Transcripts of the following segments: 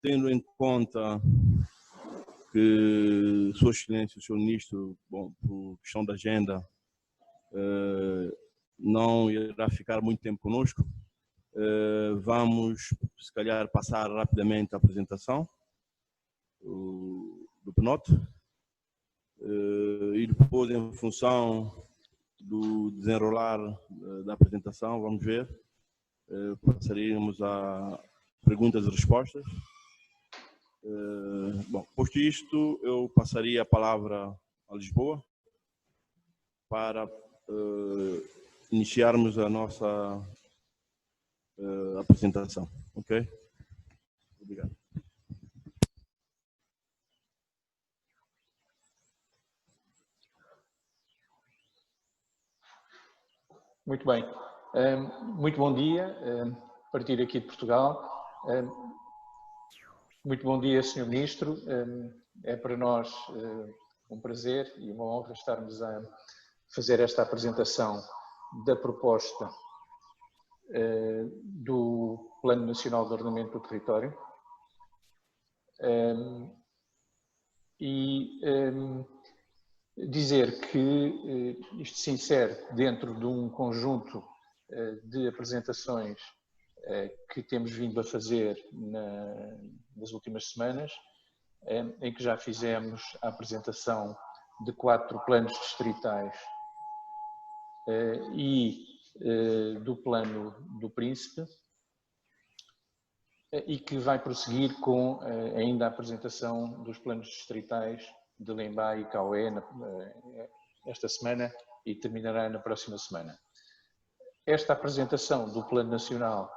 tendo em conta que Sua Excelência, o Sr. Ministro, bom, por questão da agenda, não irá ficar muito tempo conosco, vamos, se calhar, passar rapidamente a apresentação do PNOT e depois, em função do desenrolar da apresentação, vamos ver, passaríamos a perguntas e respostas. Bom, posto isto, eu passaria a palavra a Lisboa para iniciarmos a nossa apresentação, ok? Obrigado. Muito bem. Muito bom dia, a partir aqui de Portugal. Muito bom dia, Sr. Ministro. É para nós um prazer e uma honra estarmos a fazer esta apresentação da proposta do Plano Nacional de Ordenamento do Território. Dizer que isto se insere dentro de um conjunto de apresentações que temos vindo a fazer nas últimas semanas, em que já fizemos a apresentação de 4 planos distritais e do plano do Príncipe, e que vai prosseguir com ainda a apresentação dos planos distritais de Lembá e Cauê esta semana e terminará na próxima semana. Esta apresentação do Plano Nacional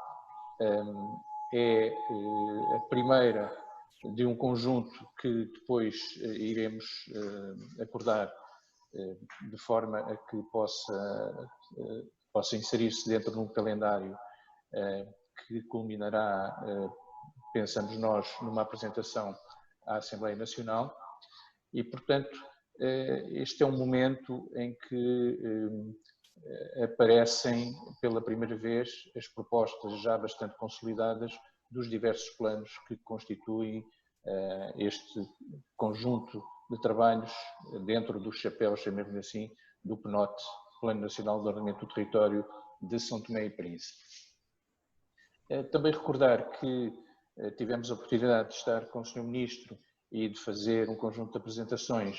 é a primeira de um conjunto que depois iremos acordar de forma a que possa inserir-se dentro de um calendário que culminará, pensamos nós, numa apresentação à Assembleia Nacional. E, portanto, este é um momento em que aparecem pela primeira vez as propostas já bastante consolidadas dos diversos planos que constituem este conjunto de trabalhos dentro do chapéu, chamemos assim, do PNOT, Plano Nacional de Ordenamento do Território de São Tomé e Príncipe. Também recordar que tivemos a oportunidade de estar com o Sr. Ministro e de fazer um conjunto de apresentações,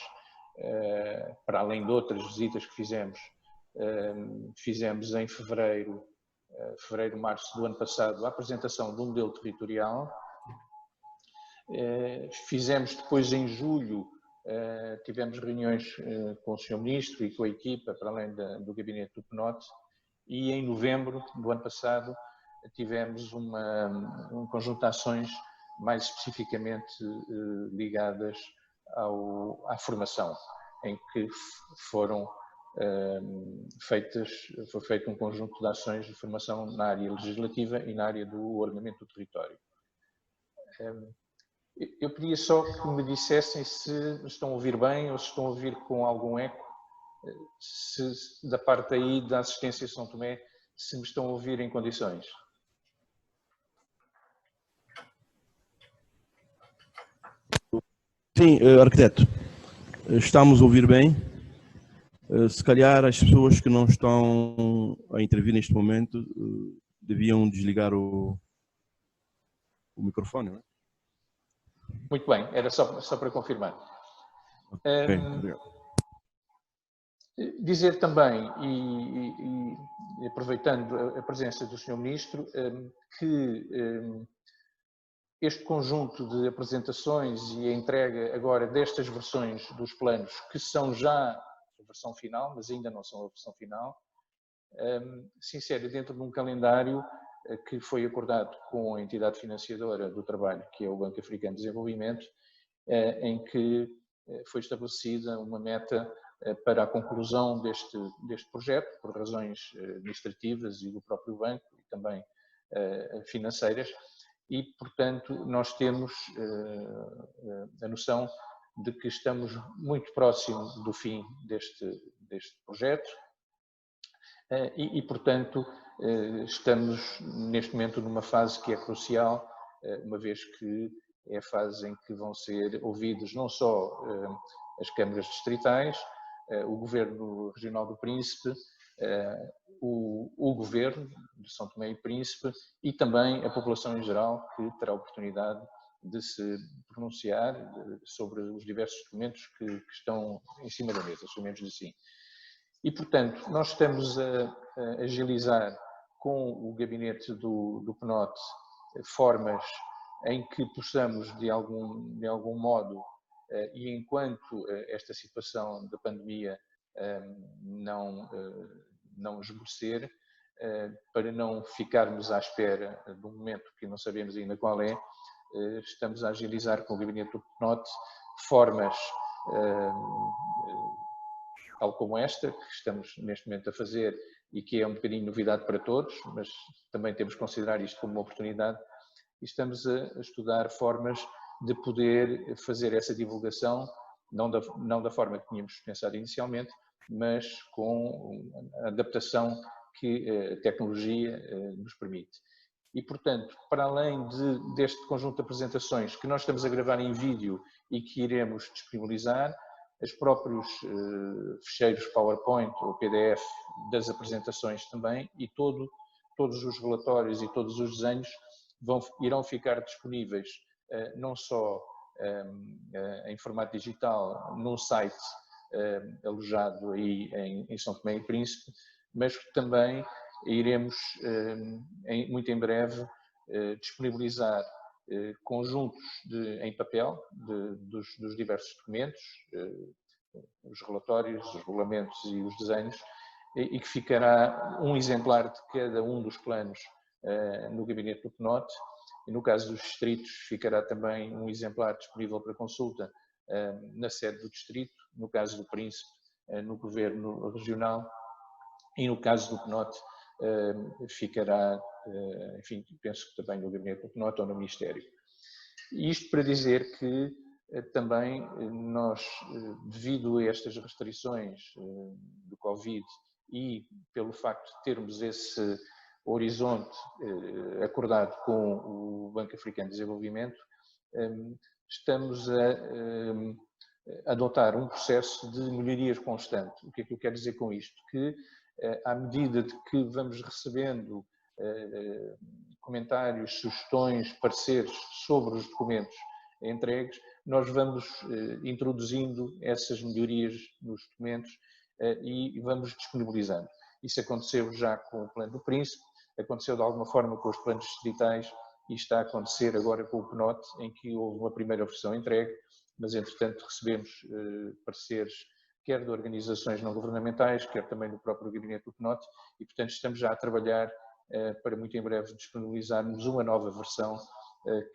para além de outras visitas que fizemos em fevereiro, março do ano passado, a apresentação do modelo territorial. Fizemos depois em julho, tivemos reuniões com o Sr. Ministro e com a equipa, para além do gabinete do PNOT, e em novembro do ano passado tivemos um conjunto de ações mais especificamente ligadas à formação, em que foi feito um conjunto de ações de formação na área legislativa e na área do ordenamento do território. Eu pedia só que me dissessem se me estão a ouvir bem ou se estão a ouvir com algum eco, se da parte aí da assistência São Tomé, se me estão a ouvir em condições. Sim, arquiteto, estamos a ouvir bem. Se calhar as pessoas que não estão a intervir neste momento deviam desligar o microfone, não é? Muito bem, era só para confirmar. Okay, obrigado. Dizer também, e aproveitando a presença do Sr. Ministro, que este conjunto de apresentações e a entrega agora destas versões dos planos, que são já a versão final, mas ainda não são a versão final, se insere dentro de um calendário que foi acordado com a entidade financiadora do trabalho, que é o Banco Africano de Desenvolvimento, em que foi estabelecida uma meta para a conclusão deste projeto, por razões administrativas e do próprio banco e também financeiras, e, portanto, nós temos a noção de que estamos muito próximo do fim deste projeto e, portanto, estamos neste momento numa fase que é crucial, uma vez que é a fase em que vão ser ouvidos não só as câmaras distritais, o Governo Regional do Príncipe, o Governo de São Tomé e Príncipe e também a população em geral, que terá a oportunidade de se pronunciar sobre os diversos documentos que estão em cima da mesa, chamemos assim. E, portanto, nós estamos a agilizar com o gabinete do PNOT formas em que possamos, de algum modo, e enquanto esta situação da pandemia não esmorecer, para não ficarmos à espera de um momento que não sabemos ainda qual é, estamos a agilizar com o gabinete do PNOT formas tal como esta, que estamos neste momento a fazer e que é um bocadinho novidade para todos, mas também temos que considerar isto como uma oportunidade, e estamos a estudar formas de poder fazer essa divulgação, não da forma que tínhamos pensado inicialmente, mas com a adaptação que a tecnologia nos permite. E, portanto, para além deste conjunto de apresentações que nós estamos a gravar em vídeo e que iremos disponibilizar, os próprios ficheiros PowerPoint ou PDF das apresentações também e todos os relatórios e todos os desenhos irão ficar disponíveis não só em formato digital num site alojado aí em São Tomé e Príncipe, mas também iremos muito em breve disponibilizar conjuntos em papel dos diversos documentos, os relatórios, os regulamentos e os desenhos, e que ficará um exemplar de cada um dos planos no gabinete do PNOT, e no caso dos distritos ficará também um exemplar disponível para consulta na sede do distrito, no caso do Príncipe, no Governo Regional, e no caso do PNOT ficará, enfim, penso que também no gabinete do PNOT ou no Ministério. E isto para dizer que também nós, devido a estas restrições do Covid e pelo facto de termos esse horizonte acordado com o Banco Africano de Desenvolvimento, estamos a adotar um processo de melhorias constante. O que é que eu quero dizer com isto? Que à medida de que vamos recebendo comentários, sugestões, pareceres sobre os documentos entregues, nós vamos introduzindo essas melhorias nos documentos e vamos disponibilizando. Isso aconteceu já com o Plano do Príncipe, aconteceu de alguma forma com os planos distritais e está a acontecer agora com o PNOT, em que houve uma primeira versão entregue, mas entretanto recebemos pareceres quer de organizações não governamentais, quer também do próprio gabinete do PNOT, e portanto estamos já a trabalhar para muito em breve disponibilizarmos uma nova versão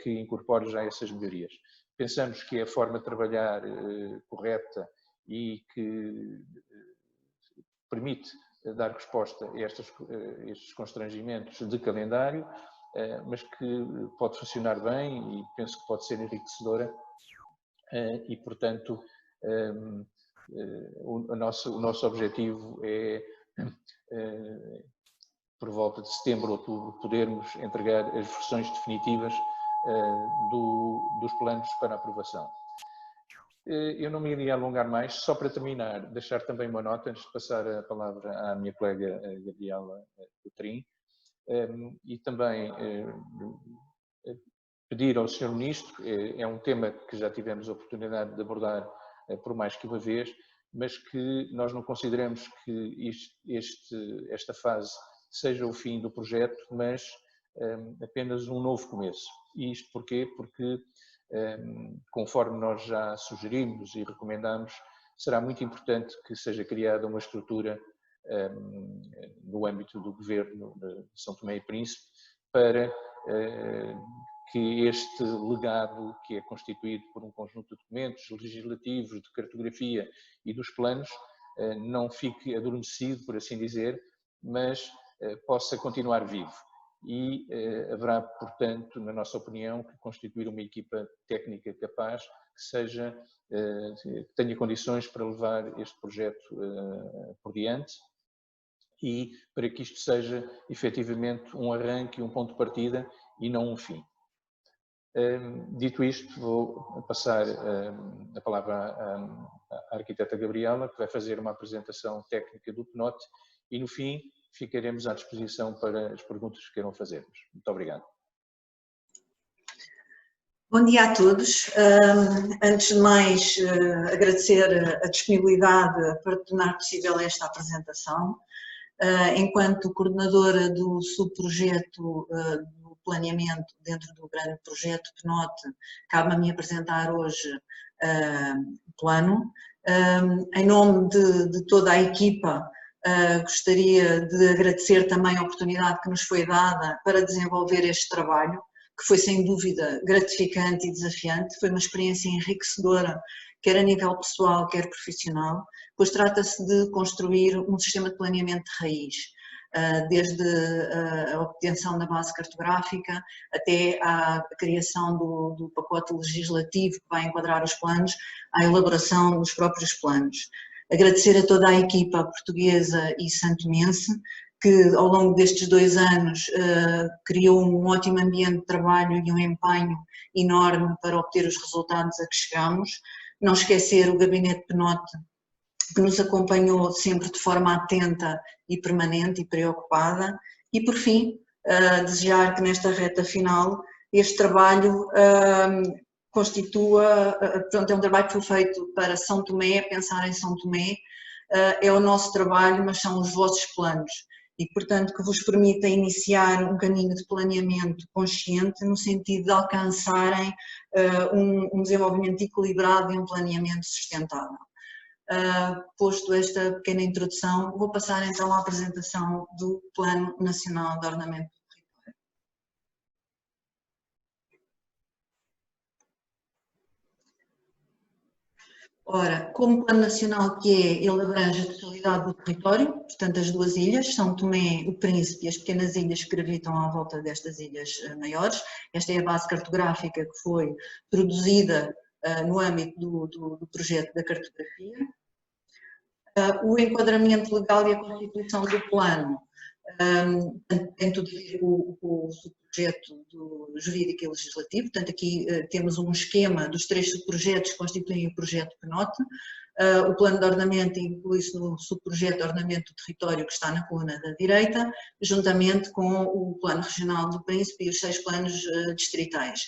que incorpore já essas melhorias. Pensamos que é a forma de trabalhar correta e que permite dar resposta a estes constrangimentos de calendário, mas que pode funcionar bem e penso que pode ser enriquecedora e, portanto, o nosso objetivo é, por volta de setembro, outubro, podermos entregar as versões definitivas dos planos para aprovação. Eu não me iria alongar mais, só para terminar, deixar também uma nota, antes de passar a palavra à minha colega Gabriela Coutrin, e também pedir ao Sr. Ministro, é um tema que já tivemos a oportunidade de abordar por mais que uma vez, mas que nós não consideramos que esta fase seja o fim do projeto, mas apenas um novo começo. E isto porquê? Porque, conforme nós já sugerimos e recomendamos, será muito importante que seja criada uma estrutura no âmbito do Governo de São Tomé e Príncipe para que este legado, que é constituído por um conjunto de documentos legislativos, de cartografia e dos planos, não fique adormecido, por assim dizer, mas possa continuar vivo. E haverá, portanto, na nossa opinião, que constituir uma equipa técnica capaz que tenha condições para levar este projeto por diante e para que isto seja efetivamente um arranque, um ponto de partida e não um fim. Dito isto, vou passar a palavra à arquiteta Gabriela, que vai fazer uma apresentação técnica do PNOT e, no fim, ficaremos à disposição para as perguntas que queiram fazer-nos. Muito obrigado. Bom dia a todos. Antes de mais, agradecer a disponibilidade para tornar possível esta apresentação. Enquanto coordenadora do subprojeto do planeamento dentro do grande projeto PNOT, cabe-me apresentar hoje o plano. Em nome de toda a equipa, gostaria de agradecer também a oportunidade que nos foi dada para desenvolver este trabalho, que foi sem dúvida gratificante e desafiante, foi uma experiência enriquecedora, quer a nível pessoal, quer profissional, pois trata-se de construir um sistema de planeamento de raiz, desde a obtenção da base cartográfica até à criação do pacote legislativo que vai enquadrar os planos, à elaboração dos próprios planos. Agradecer a toda a equipa portuguesa e santomense, que ao longo destes 2 anos criou um ótimo ambiente de trabalho e um empenho enorme para obter os resultados a que chegamos. Não esquecer o gabinete PNOT, que nos acompanhou sempre de forma atenta e permanente e preocupada. E por fim, desejar que nesta reta final este trabalho constitua, portanto, é um trabalho que foi feito para São Tomé, pensar em São Tomé, é o nosso trabalho, mas são os vossos planos. E, portanto, que vos permita iniciar um caminho de planeamento consciente no sentido de alcançarem um desenvolvimento equilibrado e um planeamento sustentável. Posto esta pequena introdução, vou passar então à apresentação do Plano Nacional de Ordenamento do Território. Ora, como Plano Nacional que é, ele abrange a totalidade do território, portanto as 2 ilhas, São Tomé, o Príncipe e as pequenas ilhas que gravitam à volta destas ilhas maiores. Esta é a base cartográfica que foi produzida no âmbito do projeto da cartografia. O enquadramento legal e a constituição do plano tem tudo a ver com o subprojeto jurídico e legislativo, portanto aqui temos um esquema dos 3 subprojetos que constituem o projeto PNOT. O plano de ordenamento inclui-se no subprojeto de ordenamento do território que está na coluna da direita, juntamente com o plano regional do Príncipe e os 6 planos distritais.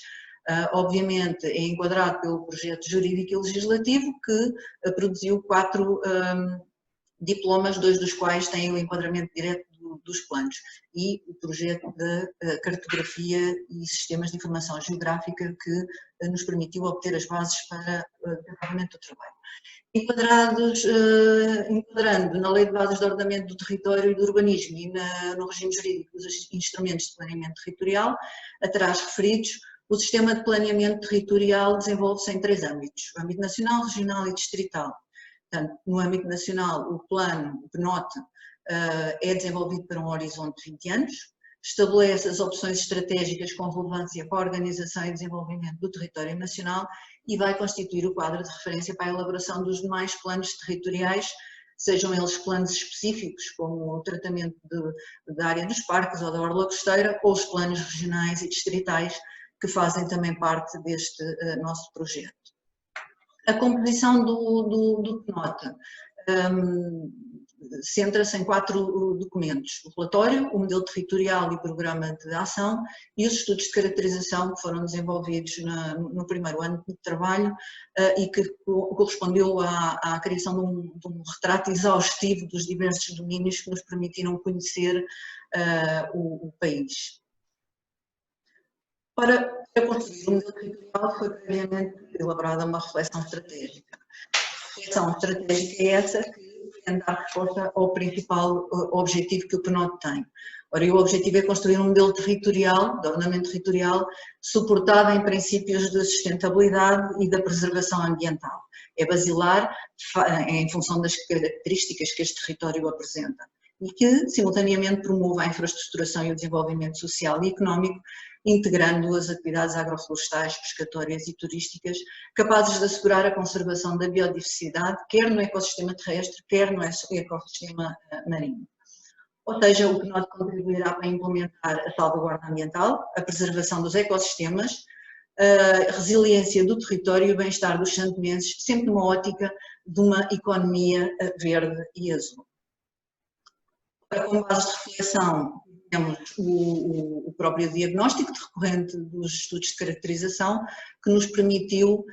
Obviamente é enquadrado pelo projeto jurídico e legislativo que produziu 4 diplomas, 2 dos quais têm o enquadramento direto dos planos, e o projeto de cartografia e sistemas de informação geográfica que nos permitiu obter as bases para o desenvolvimento do trabalho. Enquadrando na Lei de Bases de Ordenamento do Território e do Urbanismo e no regime jurídico dos instrumentos de planeamento territorial, atrás referidos, o sistema de planeamento territorial desenvolve-se em 3 âmbitos: o âmbito nacional, regional e distrital. Portanto, no âmbito nacional, o plano, o PNOT, é desenvolvido para um horizonte de 20 anos, estabelece as opções estratégicas com relevância para a organização e desenvolvimento do território nacional e vai constituir o quadro de referência para a elaboração dos demais planos territoriais, sejam eles planos específicos, como o tratamento da área dos parques ou da orla costeira, ou os planos regionais e distritais, que fazem também parte deste nosso projeto. A composição do PNOT centra-se em 4 documentos: o relatório, o modelo territorial e programa de ação e os estudos de caracterização que foram desenvolvidos no primeiro ano de trabalho e que correspondeu à criação de um retrato exaustivo dos diversos domínios que nos permitiram conhecer o país. Para construir o modelo territorial foi previamente elaborada uma reflexão estratégica. A reflexão estratégica é essa que pretende dar resposta ao principal objetivo que o PNOT tem. Ora, e o objetivo é construir um modelo territorial, de ordenamento territorial, suportado em princípios de sustentabilidade e da preservação ambiental. É basilar em função das características que este território apresenta e que, simultaneamente, promova a infraestruturação e o desenvolvimento social e económico, integrando as atividades agroflorestais, pescatórias e turísticas, capazes de assegurar a conservação da biodiversidade, quer no ecossistema terrestre, quer no ecossistema marinho. Ou seja, o PNOT contribuirá para implementar a salvaguarda ambiental, a preservação dos ecossistemas, a resiliência do território e o bem-estar dos santomenses, sempre numa ótica de uma economia verde e azul. Com base de reflexão, temos o próprio diagnóstico decorrente dos estudos de caracterização, que nos permitiu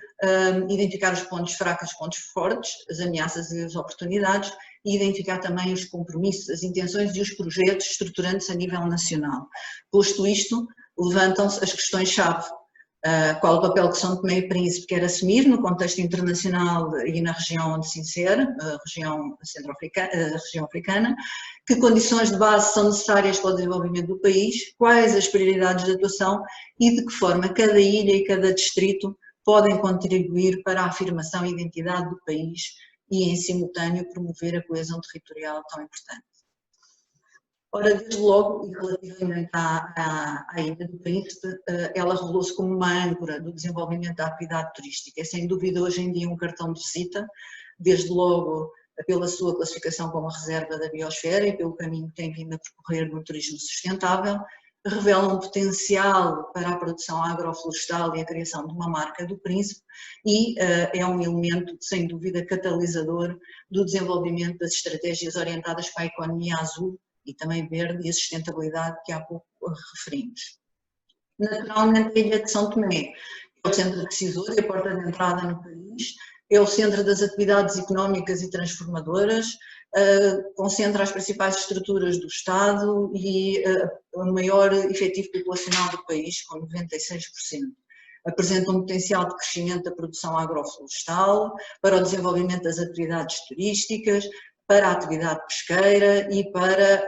identificar os pontos fracos e os pontos fortes, as ameaças e as oportunidades, e identificar também os compromissos, as intenções e os projetos estruturantes a nível nacional. Posto isto, levantam-se as questões-chave. Qual o papel que São Tomé e Príncipe quer assumir no contexto internacional e na região onde se insere, a região centro-africana, a região africana, que condições de base são necessárias para o desenvolvimento do país, quais as prioridades de atuação e de que forma cada ilha e cada distrito podem contribuir para a afirmação e identidade do país e, em simultâneo, promover a coesão territorial tão importante. Ora, desde logo, e relativamente à Ilha do Príncipe, ela revelou-se como uma âncora do desenvolvimento da atividade turística. É sem dúvida hoje em dia um cartão de visita, desde logo pela sua classificação como reserva da biosfera e pelo caminho que tem vindo a percorrer no turismo sustentável, revela um potencial para a produção agroflorestal e a criação de uma marca do Príncipe e é um elemento, sem dúvida, catalisador do desenvolvimento das estratégias orientadas para a economia azul e também verde e a sustentabilidade que há pouco referimos. Naturalmente, a Ilha de São Tomé é o centro decisor e a porta de entrada no país, é o centro das atividades económicas e transformadoras, concentra as principais estruturas do Estado e o maior efetivo populacional do país, com 96%. Apresenta um potencial de crescimento da produção agroflorestal, para o desenvolvimento das atividades turísticas, para a atividade pesqueira e para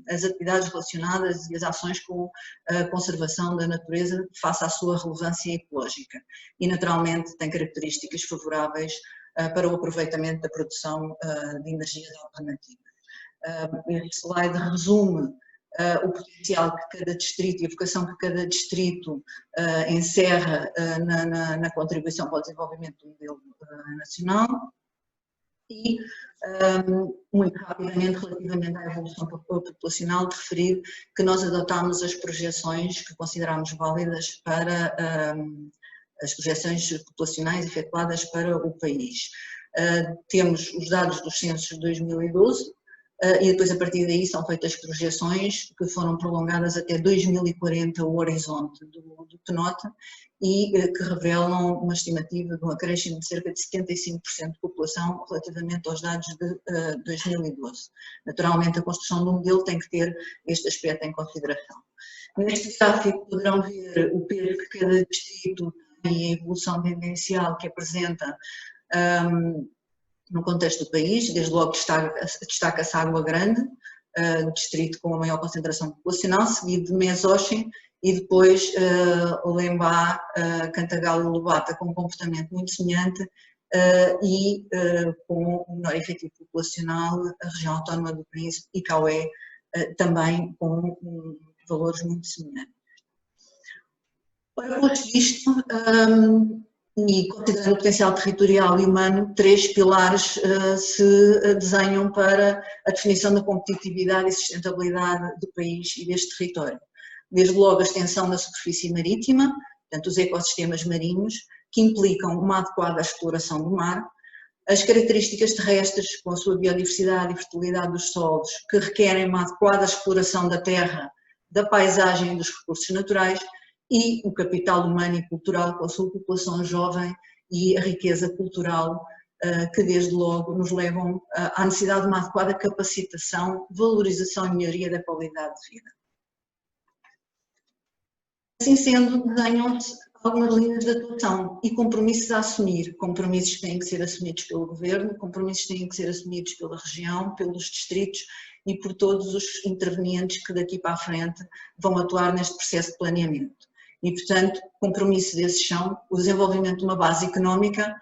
as atividades relacionadas e as ações com a conservação da natureza face à sua relevância ecológica. E, naturalmente, tem características favoráveis para o aproveitamento da produção de energias alternativas. Este slide resume o potencial que cada distrito e a vocação que cada distrito encerra na contribuição para o desenvolvimento do modelo nacional. E, muito rapidamente, relativamente à evolução populacional, de referir que nós adotámos as projeções que consideramos válidas para as projeções populacionais efetuadas para o país. Temos os dados dos censos de 2012 e depois a partir daí são feitas projeções que foram prolongadas até 2040 o horizonte do PNOT e que revelam uma estimativa de um acréscimo de cerca de 75% de população relativamente aos dados de 2012. Naturalmente a construção do modelo tem que ter este aspecto em consideração. Neste gráfico poderão ver o peso que cada distrito tem e a evolução tendencial que apresenta no contexto do país. Desde logo destaca-se Água Grande, distrito com a maior concentração populacional, seguido de Mesoxim e depois Lembá, Cantagal e Lobata, com um comportamento muito semelhante e com o menor efetivo populacional, a região autónoma do Príncipe e Cauê, também com valores muito semelhantes. Ora, posto isto, e considerando o potencial territorial e humano, três pilares se desenham para a definição da competitividade e sustentabilidade do país e deste território. Desde logo a extensão da superfície marítima, portanto os ecossistemas marinhos, que implicam uma adequada exploração do mar, as características terrestres com a sua biodiversidade e fertilidade dos solos, que requerem uma adequada exploração da terra, da paisagem e dos recursos naturais, e o capital humano e cultural com a sua população jovem e a riqueza cultural que desde logo nos levam à necessidade de uma adequada capacitação, valorização e melhoria da qualidade de vida. Assim sendo, desenham-se algumas linhas de atuação e compromissos a assumir, compromissos que têm que ser assumidos pelo Governo, compromissos que têm que ser assumidos pela região, pelos distritos e por todos os intervenientes que daqui para a frente vão atuar neste processo de planeamento. E, portanto, compromissos desses são o desenvolvimento de uma base económica,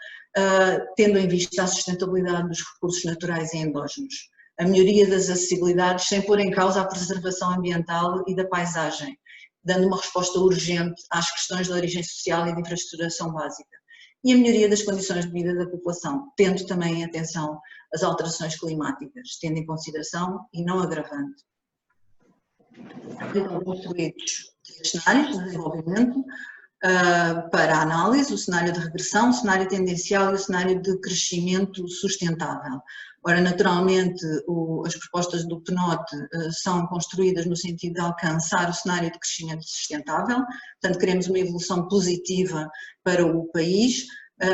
tendo em vista a sustentabilidade dos recursos naturais e endógenos, a melhoria das acessibilidades sem pôr em causa a preservação ambiental e da paisagem, dando uma resposta urgente às questões de origem social e de infraestruturação básica, e a melhoria das condições de vida da população, tendo também em atenção as alterações climáticas, tendo em consideração e não agravando. Então, construídos cenários de desenvolvimento, para a análise, o cenário de regressão, o cenário tendencial e o cenário de crescimento sustentável. Ora, naturalmente, as propostas do PNOT são construídas no sentido de alcançar o cenário de crescimento sustentável, portanto, queremos uma evolução positiva para o país.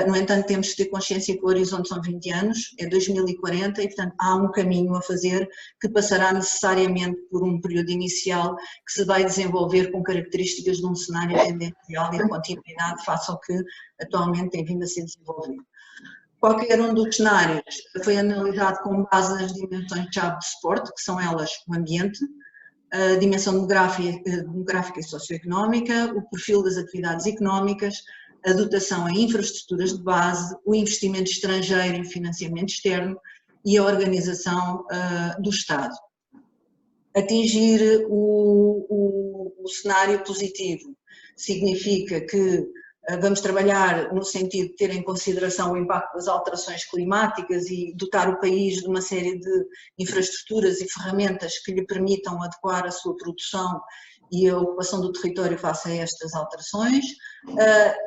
No entanto, temos que ter consciência que o horizonte são 20 anos, é 2040 e, portanto, há um caminho a fazer que passará necessariamente por um período inicial que se vai desenvolver com características de um cenário tendencial e de continuidade face ao que atualmente tem vindo a ser desenvolvido. Qualquer um dos cenários foi analisado com base nas dimensões-chave de suporte, que são elas o ambiente, a dimensão demográfica e socioeconómica, o perfil das atividades económicas, a dotação em infraestruturas de base, o investimento estrangeiro em financiamento externo e a organização do Estado. Atingir o cenário positivo significa que vamos trabalhar no sentido de ter em consideração o impacto das alterações climáticas e dotar o país de uma série de infraestruturas e ferramentas que lhe permitam adequar a sua produção e a ocupação do território face a estas alterações,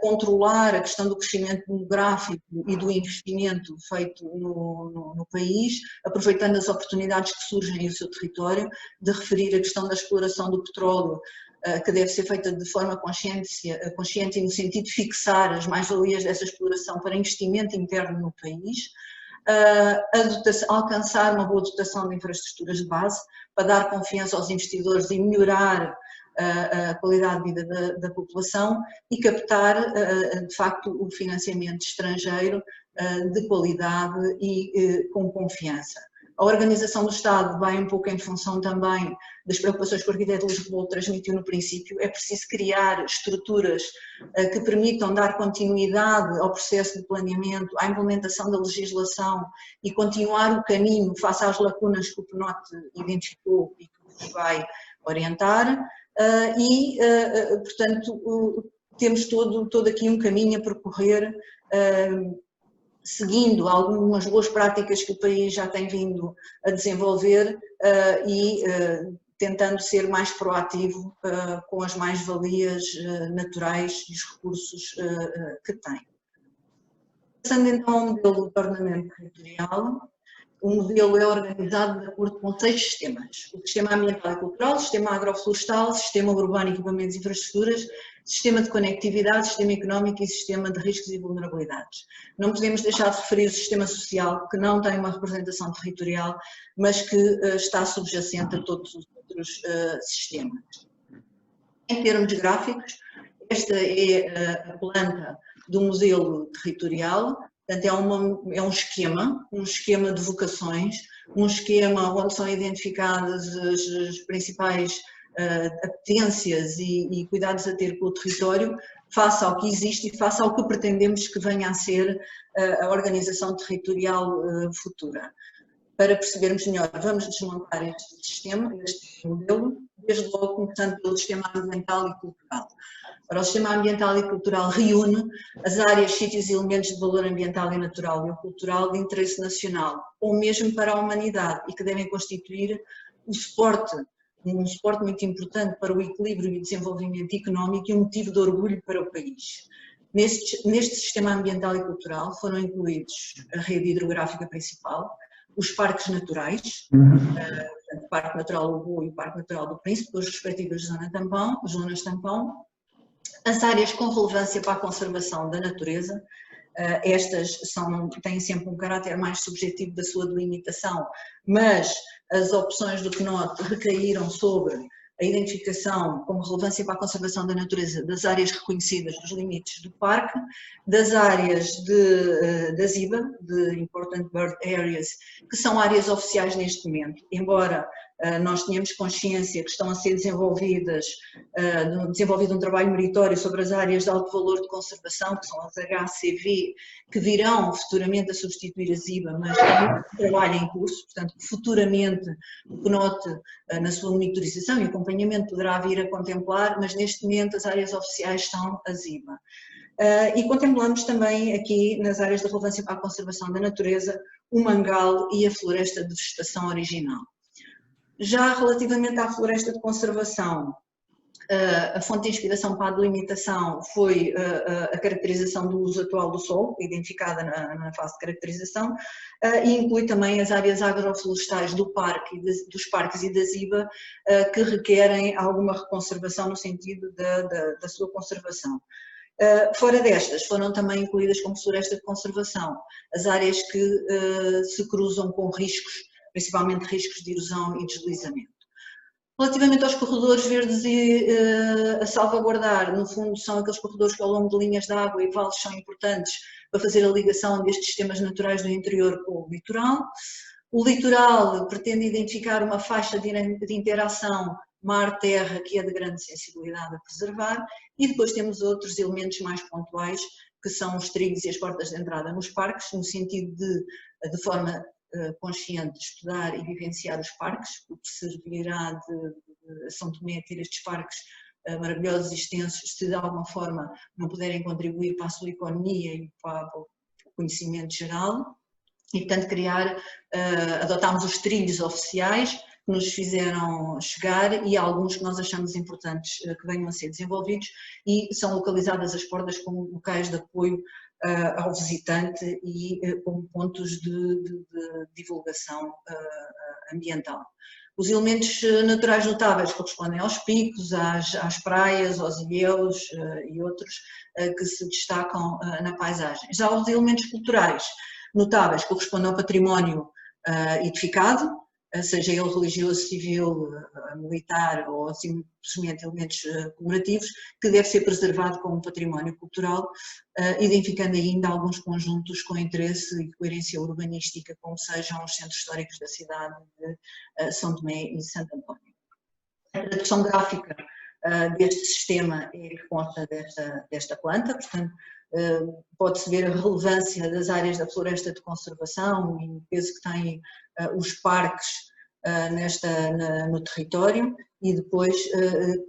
controlar a questão do crescimento demográfico e do investimento feito no país, aproveitando as oportunidades que surgem no seu território, de referir a questão da exploração do petróleo, que deve ser feita de forma consciente e no sentido de fixar as mais-valias dessa exploração para investimento interno no país, alcançar uma boa dotação de infraestruturas de base para dar confiança aos investidores e melhorar a qualidade de vida da população e captar, de facto, o financiamento estrangeiro de qualidade e com confiança. A organização do Estado vai um pouco em função também das preocupações que o arquiteto Lisboa transmitiu no princípio. É preciso criar estruturas que permitam dar continuidade ao processo de planeamento, à implementação da legislação e continuar o caminho face às lacunas que o PNOT identificou e que nos vai orientar. Portanto, temos todo aqui um caminho a percorrer, seguindo algumas boas práticas que o país já tem vindo a desenvolver e tentando ser mais proativo com as mais-valias naturais e os recursos que tem. Passando então ao modelo de ordenamento territorial, o modelo é organizado de acordo com 6 sistemas: o sistema ambiental e cultural, o sistema agroflorestal, o sistema urbano e equipamentos e infraestruturas, sistema de conectividade, sistema económico e sistema de riscos e vulnerabilidades. Não podemos deixar de referir o sistema social, que não tem uma representação territorial, mas que está subjacente a todos os outros sistemas. Em termos gráficos, esta é a planta do modelo territorial. Portanto, é um esquema de vocações, um esquema onde são identificadas as principais apetências e cuidados a ter com o território, face ao que existe e face ao que pretendemos que venha a ser a organização territorial futura. Para percebermos melhor, vamos desmontar este sistema, este modelo, desde logo começando pelo sistema ambiental e cultural. Ora, o sistema ambiental e cultural reúne as áreas, sítios e elementos de valor ambiental e natural e cultural de interesse nacional, ou mesmo para a humanidade, e que devem constituir um suporte muito importante para o equilíbrio e desenvolvimento económico e um motivo de orgulho para o país. Neste sistema ambiental e cultural foram incluídos a rede hidrográfica principal, os parques naturais, o Parque Natural do Boa e o Parque Natural do Príncipe, com as respectivas zonas tampão, as áreas com relevância para a conservação da natureza. Estas têm sempre um caráter mais subjetivo da sua delimitação, mas as opções do PNOT recaíram sobre a identificação como relevância para a conservação da natureza das áreas reconhecidas dos limites do parque, das áreas da ZIBA, de Important Bird Areas, que são áreas oficiais neste momento, embora nós tenhamos consciência que estão a ser desenvolvido um trabalho meritório sobre as áreas de alto valor de conservação, que são as HCV, que virão futuramente a substituir a ZIBA, mas é um trabalho em curso, portanto, futuramente o PNOT, na sua monitorização e acompanhamento, poderá vir a contemplar, mas neste momento as áreas oficiais são a ZIBA. E contemplamos também aqui, nas áreas de relevância para a conservação da natureza, o mangal e a floresta de vegetação original. Já relativamente à floresta de conservação, A fonte de inspiração para a delimitação foi a caracterização do uso atual do solo, identificada na fase de caracterização, e inclui também as áreas agroflorestais do parque, dos parques e da ZIBA, que requerem alguma reconservação no sentido da sua conservação. Fora destas, foram também incluídas como floresta de conservação as áreas que se cruzam com riscos, principalmente riscos de erosão e deslizamento. Relativamente aos corredores verdes e a salvaguardar, no fundo são aqueles corredores que ao longo de linhas de água e vales são importantes para fazer a ligação destes sistemas naturais do interior com o litoral. O litoral pretende identificar uma faixa de interação mar-terra que é de grande sensibilidade a preservar, e depois temos outros elementos mais pontuais, que são os trilhos e as portas de entrada nos parques, no sentido de forma consciente, estudar e vivenciar os parques, o que servirá de São Tomé ter estes parques maravilhosos e extensos, se de alguma forma não puderem contribuir para a sua economia e para o conhecimento geral. E, portanto, adotámos os trilhos oficiais que nos fizeram chegar e alguns que nós achamos importantes que venham a ser desenvolvidos, e são localizadas as portas como locais de apoio ao visitante e como pontos de divulgação ambiental. Os elementos naturais notáveis correspondem aos picos, às praias, aos ilhéus e outros que se destacam na paisagem. Já os elementos culturais notáveis correspondem ao património edificado, seja ele religioso, civil, militar ou simplesmente elementos comemorativos, que deve ser preservado como património cultural, identificando ainda alguns conjuntos com interesse e coerência urbanística, como sejam os centros históricos da cidade de São Tomé e Santo António. A tradução gráfica deste sistema é que consta desta planta, portanto, pode-se ver a relevância das áreas da floresta de conservação e o peso que têm os parques no território, e depois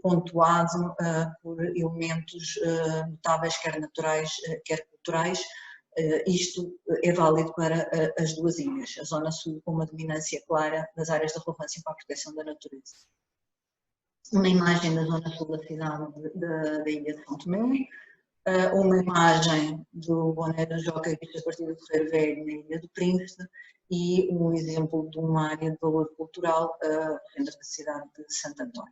pontuado por elementos notáveis, quer naturais, quer culturais. Isto é válido para as duas ilhas, a zona sul com uma dominância clara das áreas de relevância para a proteção da natureza. Uma imagem da zona sul da cidade da ilha de São Tomé, uma imagem do Boné da Joca vista a partir do Ferreiro Velho na Ilha do Príncipe, e um exemplo de uma área de valor cultural dentro da cidade de Santo António.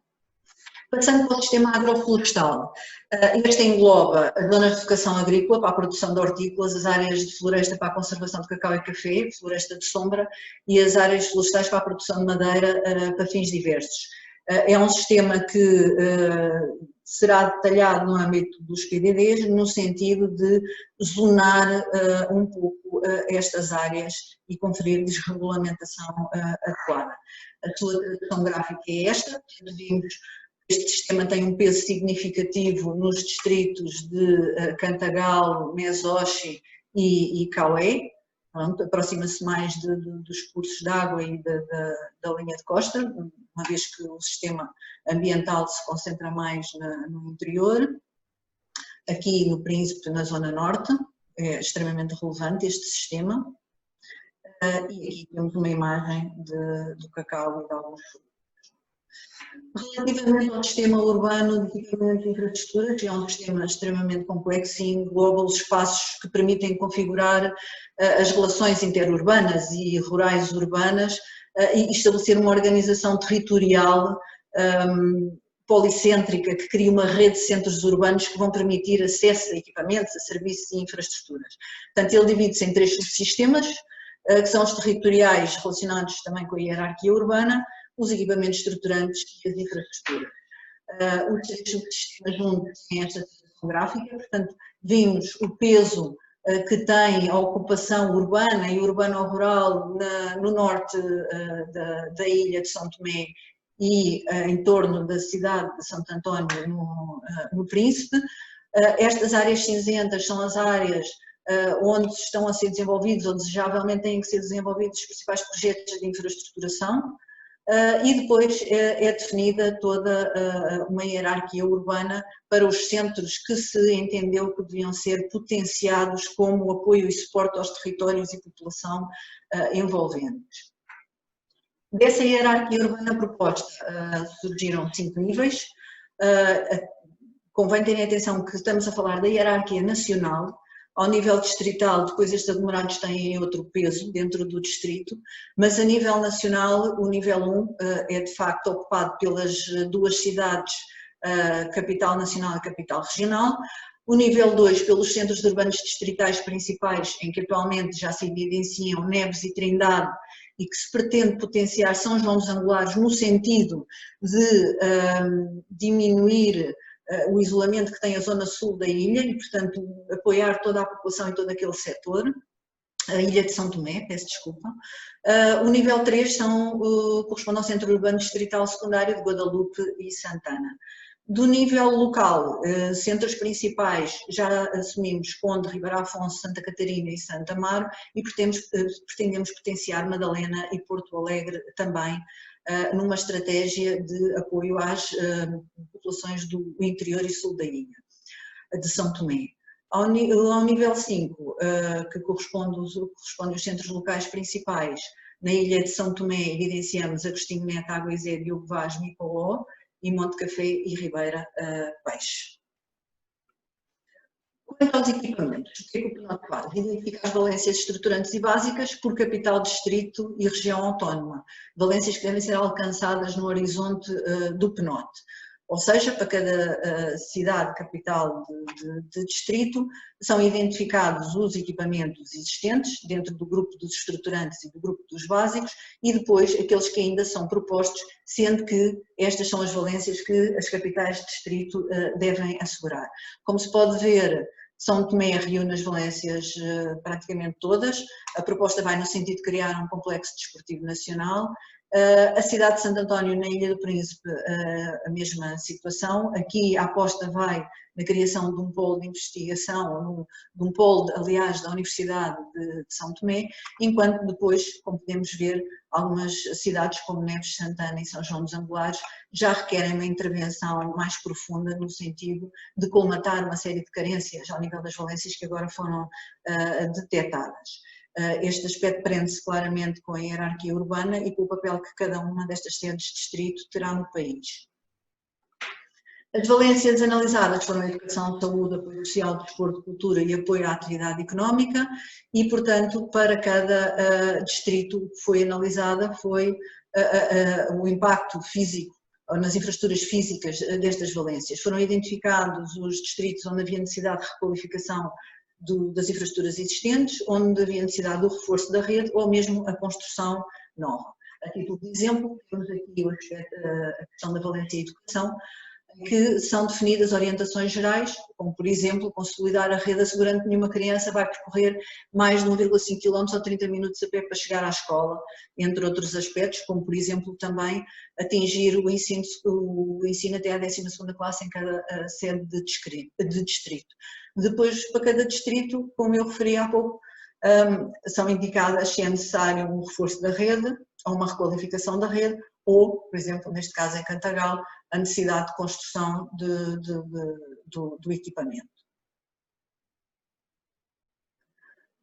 Passando para o sistema agroflorestal, este engloba as zonas de vocação agrícola para a produção de hortícolas, as áreas de floresta para a conservação de cacau e café, floresta de sombra, e as áreas florestais para a produção de madeira para fins diversos. É um sistema que será detalhado no âmbito dos PDDs, no sentido de zonar um pouco estas áreas e conferir-lhes regulamentação adequada. A sua tradução gráfica é esta. Este sistema tem um peso significativo nos distritos de Cantagal, Mesoche e Cauê. Aproxima-se mais dos cursos de água e da linha de costa, uma vez que o sistema ambiental se concentra mais no interior. Aqui no Príncipe, na zona norte, é extremamente relevante este sistema. E aqui temos uma imagem do cacau e de alguns frutos. Relativamente ao sistema urbano de equipamentos de infraestruturas, que é um sistema extremamente complexo e engloba os espaços que permitem configurar as relações interurbanas e rurais urbanas e estabelecer uma organização territorial policêntrica que cria uma rede de centros urbanos que vão permitir acesso a equipamentos, a serviços e infraestruturas. Portanto, ele divide-se em 3 subsistemas, que são os territoriais relacionados também com a hierarquia urbana, os equipamentos estruturantes e as infraestruturas. Os 3 subsistemas juntos têm esta situação gráfica, portanto, vimos o peso que tem a ocupação urbana e urbano-rural no norte da ilha de São Tomé e em torno da cidade de Santo António, no Príncipe. Estas áreas cinzentas são as áreas onde estão a ser desenvolvidos ou desejavelmente têm que ser desenvolvidos os principais projetos de infraestruturação. E depois é definida toda uma hierarquia urbana para os centros que se entendeu que deviam ser potenciados como apoio e suporte aos territórios e população envolventes. Dessa hierarquia urbana proposta surgiram 5 níveis. Convém terem atenção que estamos a falar da hierarquia nacional. Ao nível distrital, depois estes aglomerados têm outro peso dentro do distrito, mas a nível nacional, o nível 1 é de facto ocupado pelas duas cidades, capital nacional e capital regional. O nível 2 pelos centros urbanos distritais principais, em que atualmente já se evidenciam Neves e Trindade, e que se pretende potenciar São João dos Angulares no sentido de diminuir o isolamento que tem a zona sul da ilha e, portanto, apoiar toda a população e todo aquele setor. A ilha de São Tomé, peço desculpa. O nível 3 corresponde ao Centro Urbano Distrital Secundário de Guadalupe e Santana. Do nível local, centros principais, já assumimos Conde, Ribeira Afonso, Santa Catarina e Santa Amaro e pretendemos potenciar Madalena e Porto Alegre também, numa estratégia de apoio às populações do interior e sul da ilha, de São Tomé. Ao nível 5, que corresponde aos centros locais principais, na ilha de São Tomé evidenciamos Agostinho Neto, Aguizé, Diogo Vaz, Micoló e Monte Café e Ribeira Peixe. Quanto aos equipamentos, o que é que o PNOT faz? Identifica as valências estruturantes e básicas por capital, distrito e região autónoma, valências que devem ser alcançadas no horizonte do PNOT. Ou seja, para cada cidade, capital de distrito, são identificados os equipamentos existentes dentro do grupo dos estruturantes e do grupo dos básicos e depois aqueles que ainda são propostos, sendo que estas são as valências que as capitais de distrito devem assegurar. Como se pode ver, São Tomé reúne as valências praticamente todas. A proposta vai no sentido de criar um complexo desportivo nacional. A cidade de Santo António, na Ilha do Príncipe, a mesma situação. Aqui a aposta vai na criação de um polo de investigação, de um polo, aliás, da Universidade de São Tomé, enquanto depois, como podemos ver, algumas cidades como Neves, Santana e São João dos Angulares já requerem uma intervenção mais profunda no sentido de colmatar uma série de carências ao nível das valências que agora foram detectadas. Este aspecto prende-se claramente com a hierarquia urbana e com o papel que cada uma destas sedes de distrito terá no país. As valências analisadas foram a educação, saúde, apoio social, desporto, cultura e apoio à atividade económica e, portanto, para cada distrito que foi analisada foi o impacto físico nas infraestruturas físicas destas valências. Foram identificados os distritos onde havia necessidade de requalificação das infraestruturas existentes, onde havia necessidade do reforço da rede ou mesmo a construção nova. A título de exemplo, temos aqui a questão da valência e educação, que são definidas orientações gerais, como por exemplo, consolidar a rede assegurando que nenhuma criança vai percorrer mais de 1,5 km ou 30 minutos a pé para chegar à escola, entre outros aspectos, como por exemplo também atingir o ensino até à 12ª classe em cada sede de distrito. Depois, para cada distrito, como eu referi há pouco, são indicadas se é necessário um reforço da rede ou uma requalificação da rede, ou, por exemplo, neste caso em Cantagal, a necessidade de construção do equipamento.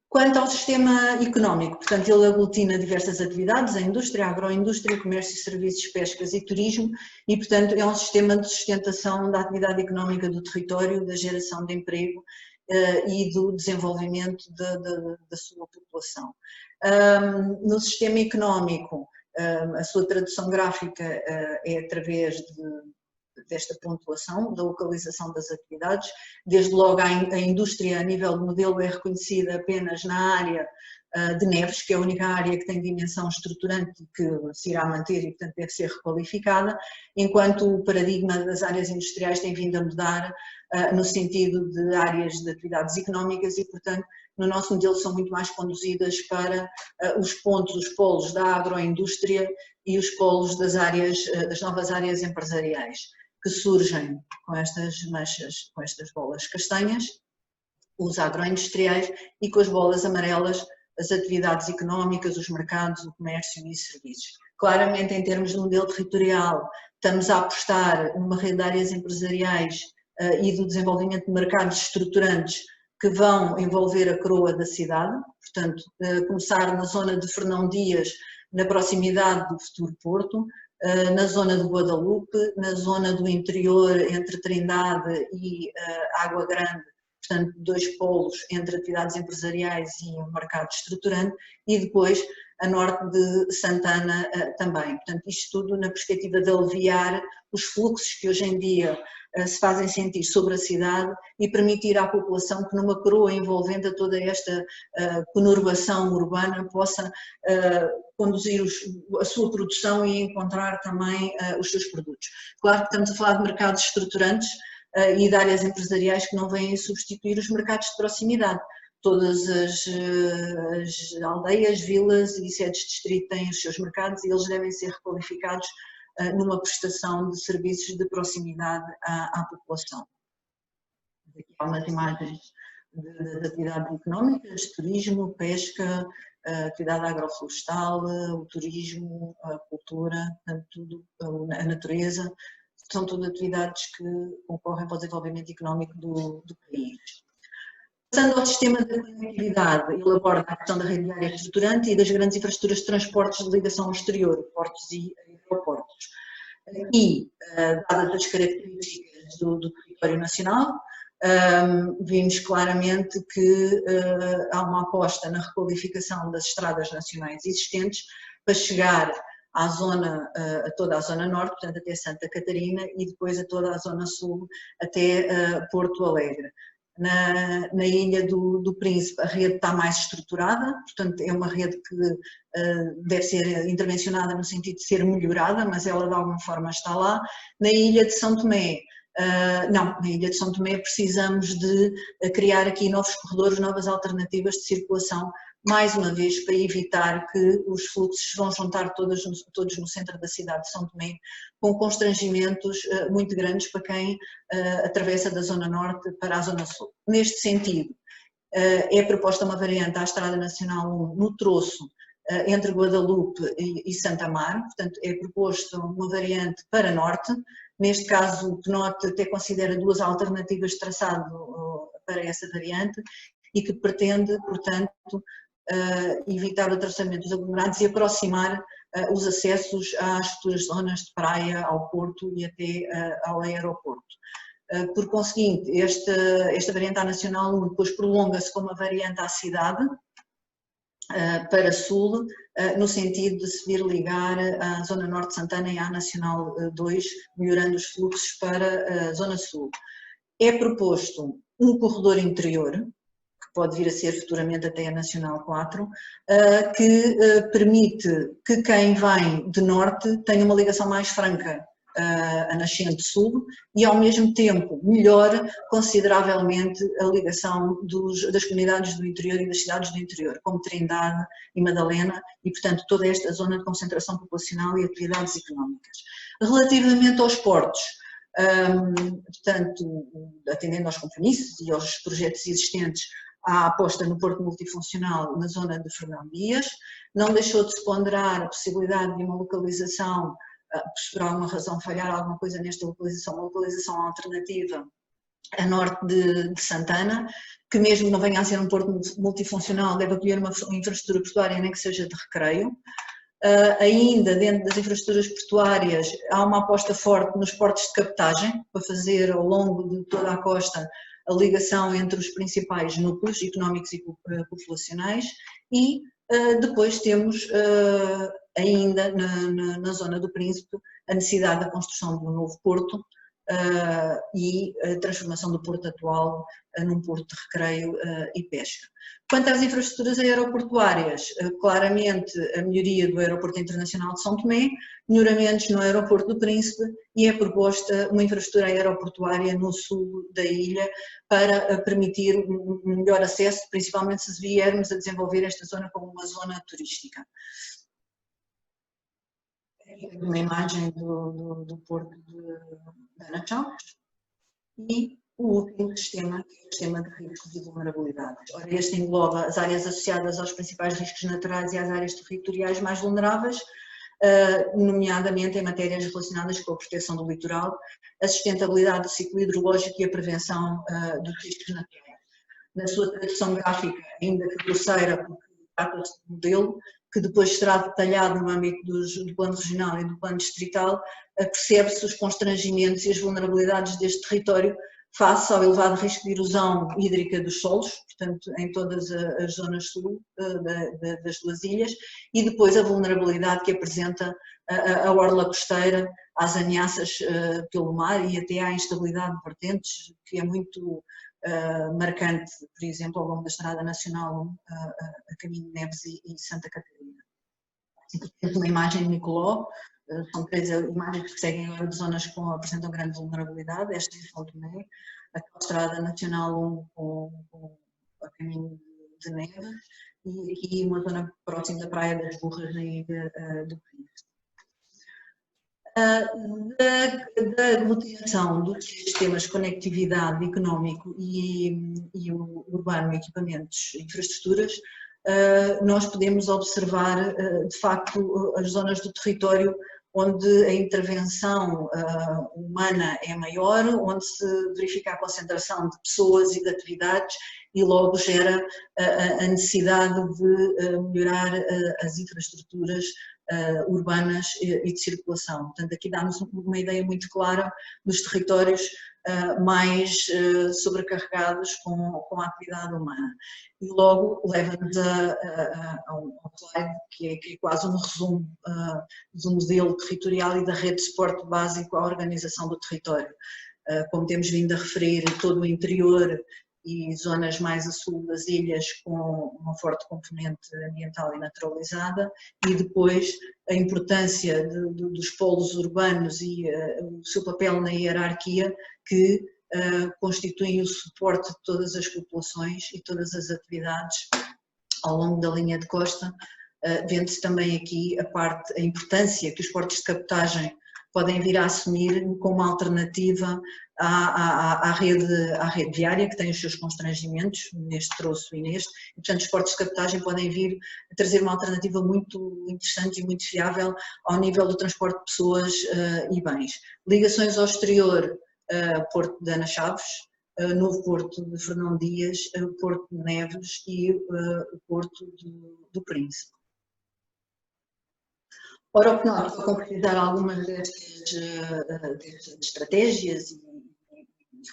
Quanto ao sistema económico, portanto, ele aglutina diversas atividades, a indústria, a agroindústria, comércio e serviços, pescas e turismo, e, portanto, é um sistema de sustentação da atividade económica do território, da geração de emprego e do desenvolvimento da sua população. No sistema económico, a sua tradução gráfica é através desta pontuação, da localização das atividades. Desde logo a indústria a nível de modelo é reconhecida apenas na área de Neves, que é a única área que tem dimensão estruturante que se irá manter e, portanto, deve ser requalificada, enquanto o paradigma das áreas industriais tem vindo a mudar no sentido de áreas de atividades económicas e, portanto, no nosso modelo são muito mais conduzidas para os polos da agroindústria e os polos das novas áreas empresariais, que surgem com estas manchas, com estas bolas castanhas, os agroindustriais, e com as bolas amarelas, as atividades económicas, os mercados, o comércio e serviços. Claramente, em termos de modelo territorial, estamos a apostar numa rede de áreas empresariais e do desenvolvimento de mercados estruturantes que vão envolver a coroa da cidade, portanto, começar na zona de Fernão Dias, na proximidade do futuro Porto, na zona de Guadalupe, na zona do interior entre Trindade e Água Grande, portanto 2 polos entre atividades empresariais e um mercado estruturante, e depois a norte de Santana também. Portanto, isto tudo na perspectiva de aliviar os fluxos que hoje em dia se fazem sentir sobre a cidade e permitir à população que numa coroa envolvente a toda esta conurbação urbana possa conduzir a sua produção e encontrar também os seus produtos. Claro que estamos a falar de mercados estruturantes e de áreas empresariais que não vêm substituir os mercados de proximidade. Todas as aldeias, vilas e sedes de distrito têm os seus mercados e eles devem ser requalificados numa prestação de serviços de proximidade à população. Aqui há umas imagens de atividades económicas, turismo, pesca, atividade agroflorestal, o turismo, a cultura, tudo, a natureza, são tudo atividades que concorrem para o desenvolvimento económico do país. Passando ao sistema de conectividade, ele aborda a questão da rede viária estruturante e das grandes infraestruturas de transportes de ligação ao exterior, portos e aeroportos. Aqui, dadas as características do território nacional, vimos claramente que há uma aposta na requalificação das estradas nacionais existentes para chegar à zona, a toda a zona norte, portanto até Santa Catarina, e depois a toda a zona sul até Porto Alegre. Na Ilha do Príncipe a rede está mais estruturada, portanto é uma rede que deve ser intervencionada no sentido de ser melhorada, mas ela de alguma forma está lá. Na Ilha de São Tomé, na Ilha de São Tomé precisamos de criar aqui novos corredores, novas alternativas de circulação, mais uma vez para evitar que os fluxos vão juntar todos no centro da cidade de São Tomé, com constrangimentos muito grandes para quem atravessa da zona norte para a zona sul. Neste sentido, é proposta uma variante à Estrada Nacional 1 no troço entre Guadalupe e Santa Amaro, portanto é proposto uma variante para norte. Neste caso o PNOT até considera 2 alternativas de traçado para essa variante e que pretende, portanto, evitar o atravessamento dos aglomerados e aproximar os acessos às futuras zonas de praia, ao porto e até ao aeroporto. Por conseguinte, esta variante à Nacional 1 depois prolonga-se como uma variante à cidade, para sul, no sentido de se vir ligar à Zona Norte de Santana e à Nacional 2, melhorando os fluxos para a Zona Sul. É proposto um corredor interior, que pode vir a ser futuramente até a Nacional 4, que permite que quem vem de norte tenha uma ligação mais franca a nascente sul e ao mesmo tempo melhora consideravelmente a ligação das comunidades do interior e das cidades do interior, como Trindade e Madalena e portanto toda esta zona de concentração populacional e atividades económicas. Relativamente aos portos, portanto atendendo aos compromissos e aos projetos existentes, há aposta no porto multifuncional na zona de Fernão Dias, não deixou de se ponderar a possibilidade de uma localização, por alguma razão falhar alguma coisa nesta localização, uma localização alternativa a norte de Santana, que mesmo não venha a ser um porto multifuncional, deve acolher uma infraestrutura portuária nem que seja de recreio. Ainda dentro das infraestruturas portuárias há uma aposta forte nos portos de captagem, para fazer ao longo de toda a costa a ligação entre os principais núcleos económicos e populacionais e depois temos ainda na zona do Príncipe a necessidade da construção de um novo porto e a transformação do porto atual num porto de recreio e pesca. Quanto às infraestruturas aeroportuárias, claramente a melhoria do Aeroporto Internacional de São Tomé, melhoramentos no Aeroporto do Príncipe e é proposta uma infraestrutura aeroportuária no sul da ilha para permitir um melhor acesso, principalmente se viermos a desenvolver esta zona como uma zona turística. Uma imagem do porto de Anachau e o último sistema, que é o sistema de riscos e vulnerabilidades. Ora, este engloba as áreas associadas aos principais riscos naturais e às áreas territoriais mais vulneráveis, nomeadamente em matérias relacionadas com a proteção do litoral, a sustentabilidade do ciclo hidrológico e a prevenção dos riscos naturais. Na sua tradução gráfica, ainda que grosseira, porque trata-se de modelo, que depois será detalhado no âmbito do plano regional e do plano distrital, percebe-se os constrangimentos e as vulnerabilidades deste território face ao elevado risco de erosão hídrica dos solos, portanto, em todas as zonas sul das duas ilhas, e depois a vulnerabilidade que apresenta a orla costeira às ameaças pelo mar e até à instabilidade de vertentes, que é muito marcante, por exemplo, ao longo da Estrada Nacional a caminho de Neves e Santa Catarina. Temos uma imagem de Nicoló, são 3 imagens que seguem de zonas que apresentam grande vulnerabilidade, esta é São Tomé, a Estrada Nacional 1 com a caminho de Neves e aqui uma zona próxima da Praia das Burras na ilha do Pires. Da aglutinação dos sistemas de conectividade económico e o urbano, equipamentos e infraestruturas, nós podemos observar, de facto, as zonas do território onde a intervenção humana é maior, onde se verifica a concentração de pessoas e de atividades e logo gera a necessidade de melhorar as infraestruturas urbanas e de circulação. Portanto, aqui dá-nos uma ideia muito clara dos territórios mais sobrecarregados com a atividade humana. E logo leva-nos a um slide que é quase um resumo do modelo territorial e da rede de suporte básico à organização do território. Como temos vindo a referir, todo o interior e zonas mais a sul das ilhas com uma forte componente ambiental e naturalizada, e depois a importância dos polos urbanos e o seu papel na hierarquia que constituem o suporte de todas as populações e todas as atividades ao longo da linha de costa, vendo-se também aqui a importância que os portos de cabotagem podem vir a assumir como alternativa à rede viária, que tem os seus constrangimentos neste troço e neste, e portanto os portos de cabotagem podem vir a trazer uma alternativa muito interessante e muito fiável ao nível do transporte de pessoas e bens. Ligações ao exterior, Porto de Ana Chaves, Novo Porto de Fernão Dias, Porto de Neves e o Porto do Príncipe. Ora, o que nós vamos concretizar algumas destas estratégias e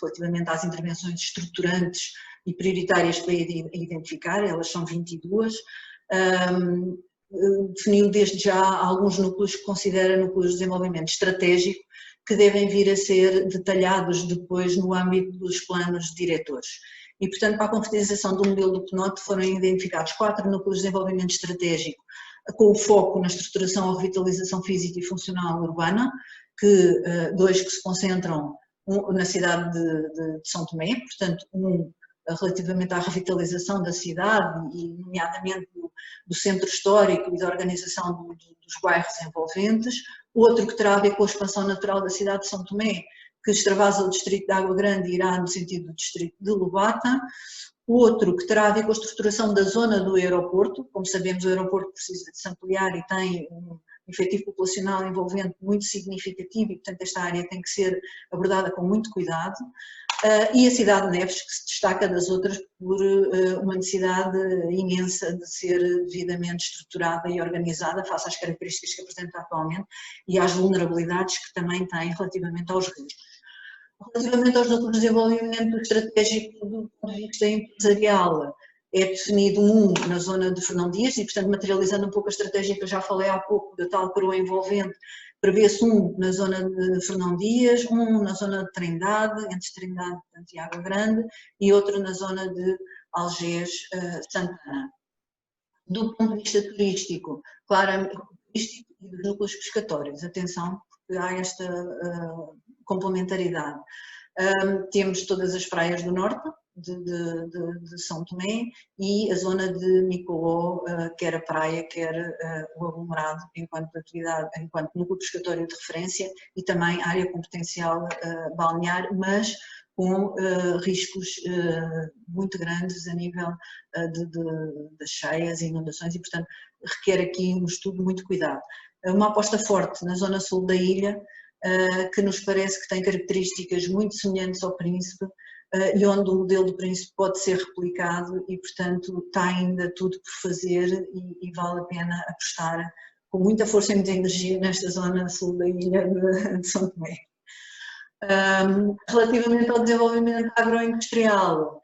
relativamente às intervenções estruturantes e prioritárias para identificar, elas são 22, definiu desde já alguns núcleos que considera núcleos de desenvolvimento estratégico que devem vir a ser detalhados depois no âmbito dos planos diretores. E, portanto, para a concretização do modelo do PNOT foram identificados 4 núcleos de desenvolvimento estratégico com o foco na estruturação ou revitalização física e funcional urbana, 2 que se concentram na cidade de São Tomé, portanto, relativamente à revitalização da cidade e nomeadamente do centro histórico e da organização dos bairros envolventes, outro que terá a ver com a expansão natural da cidade de São Tomé, que extravasa o distrito de Água Grande e irá no sentido do distrito de Lobata, outro que terá a ver com a estruturação da zona do aeroporto. Como sabemos, o aeroporto precisa de se ampliar e tem um efetivo populacional envolvente muito significativo e, portanto, esta área tem que ser abordada com muito cuidado. E a cidade de Neves, que se destaca das outras por uma necessidade imensa de ser devidamente estruturada e organizada face às características que apresenta atualmente e às vulnerabilidades que também tem relativamente aos riscos. Relativamente aos núcleos de desenvolvimento estratégico do ponto de vista empresarial, é definido na zona de Fernão Dias e, portanto, materializando um pouco a estratégia que eu já falei há pouco, da tal coroa envolvente, prevê-se na zona de Fernão Dias, na zona de Trindade, entre Trindade e Água Grande, e outro na zona de Algés, Santana. Do ponto de vista turístico, claramente, turístico e dos núcleos pescatórios, atenção, porque há esta complementaridade. Temos todas as praias do norte de São Tomé e a zona de Nicoló, quer a praia, quer o aglomerado, enquanto atividade, enquanto núcleo pescatório de referência e também área com potencial balnear, mas com riscos muito grandes a nível das cheias e inundações e, portanto, requer aqui um estudo muito cuidado. Uma aposta forte na zona sul da ilha, que nos parece que tem características muito semelhantes ao Príncipe, e onde o modelo do Príncipe pode ser replicado e, portanto, está ainda tudo por fazer e vale a pena apostar com muita força e muita energia nesta zona sul da ilha de São Tomé. Relativamente ao desenvolvimento agroindustrial,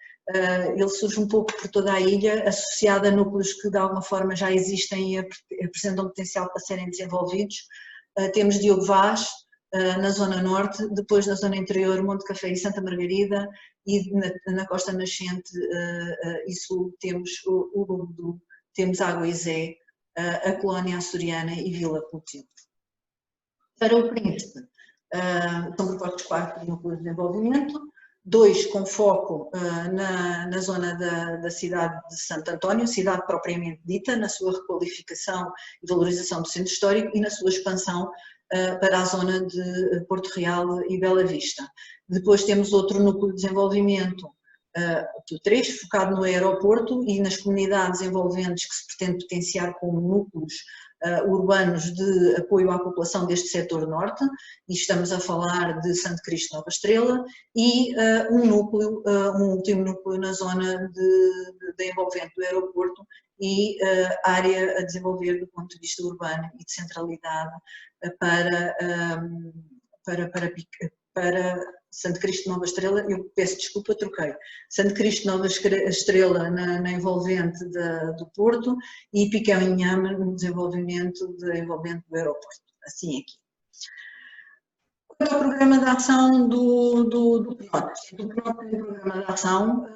ele surge um pouco por toda a ilha, associado a núcleos que de alguma forma já existem e apresentam potencial para serem desenvolvidos. Temos Diogo Vaz, na zona norte, depois na zona interior, Monte Café e Santa Margarida, e na costa nascente e sul temos o Lobo, temos Água e Zé, a colónia açoriana e Vila Clotilde. Para o Príncipe, são propostos 4 núcleos de desenvolvimento, 2 com foco na zona da cidade de Santo António, cidade propriamente dita, na sua requalificação e valorização do centro histórico e na sua expansão para a zona de Porto Real e Bela Vista. Depois temos outro núcleo de desenvolvimento, o 3, focado no aeroporto e nas comunidades envolventes que se pretende potenciar como núcleos urbanos de apoio à população deste setor norte, e estamos a falar de Santo Cristo Nova Estrela, e um último núcleo na zona de envolvente do aeroporto e área a desenvolver do ponto de vista urbano e de centralidade para Santo Cristo Nova Estrela. Eu peço desculpa, troquei. Santo Cristo Nova Estrela na envolvente do Porto e Piquel e Inhame no desenvolvimento do aeroporto, assim aqui. Quanto ao programa de ação do PNOT, o PNOT tem um programa de ação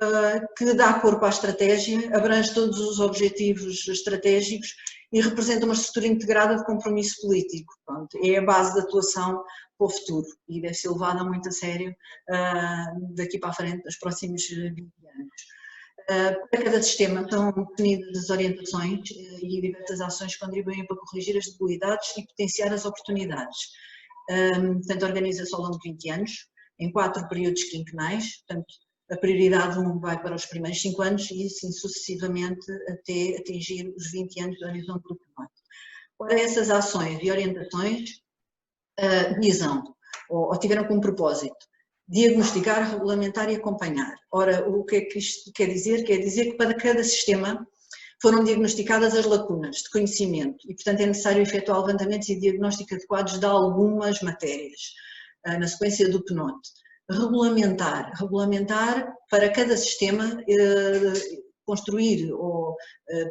que dá corpo à estratégia, abrange todos os objetivos estratégicos e representa uma estrutura integrada de compromisso político. Pronto, é a base de atuação para o futuro e deve ser levada muito a sério daqui para a frente, nos próximos 20 anos. Para cada sistema são definidas as orientações e diversas ações que contribuem para corrigir as debilidades e potenciar as oportunidades. Portanto, organiza-se ao longo de 20 anos, em 4 períodos quinquenais, portanto, a prioridade 1 vai para os primeiros 5 anos e assim sucessivamente até atingir os 20 anos de horizonte do PNOT. Ora, essas ações e orientações visam, ou tiveram como propósito, diagnosticar, regulamentar e acompanhar. Ora, o que é que isto quer dizer? Quer dizer que para cada sistema foram diagnosticadas as lacunas de conhecimento e, portanto, é necessário efetuar levantamentos e diagnóstico adequados de algumas matérias, na sequência do PNOT. Regulamentar para cada sistema, construir ou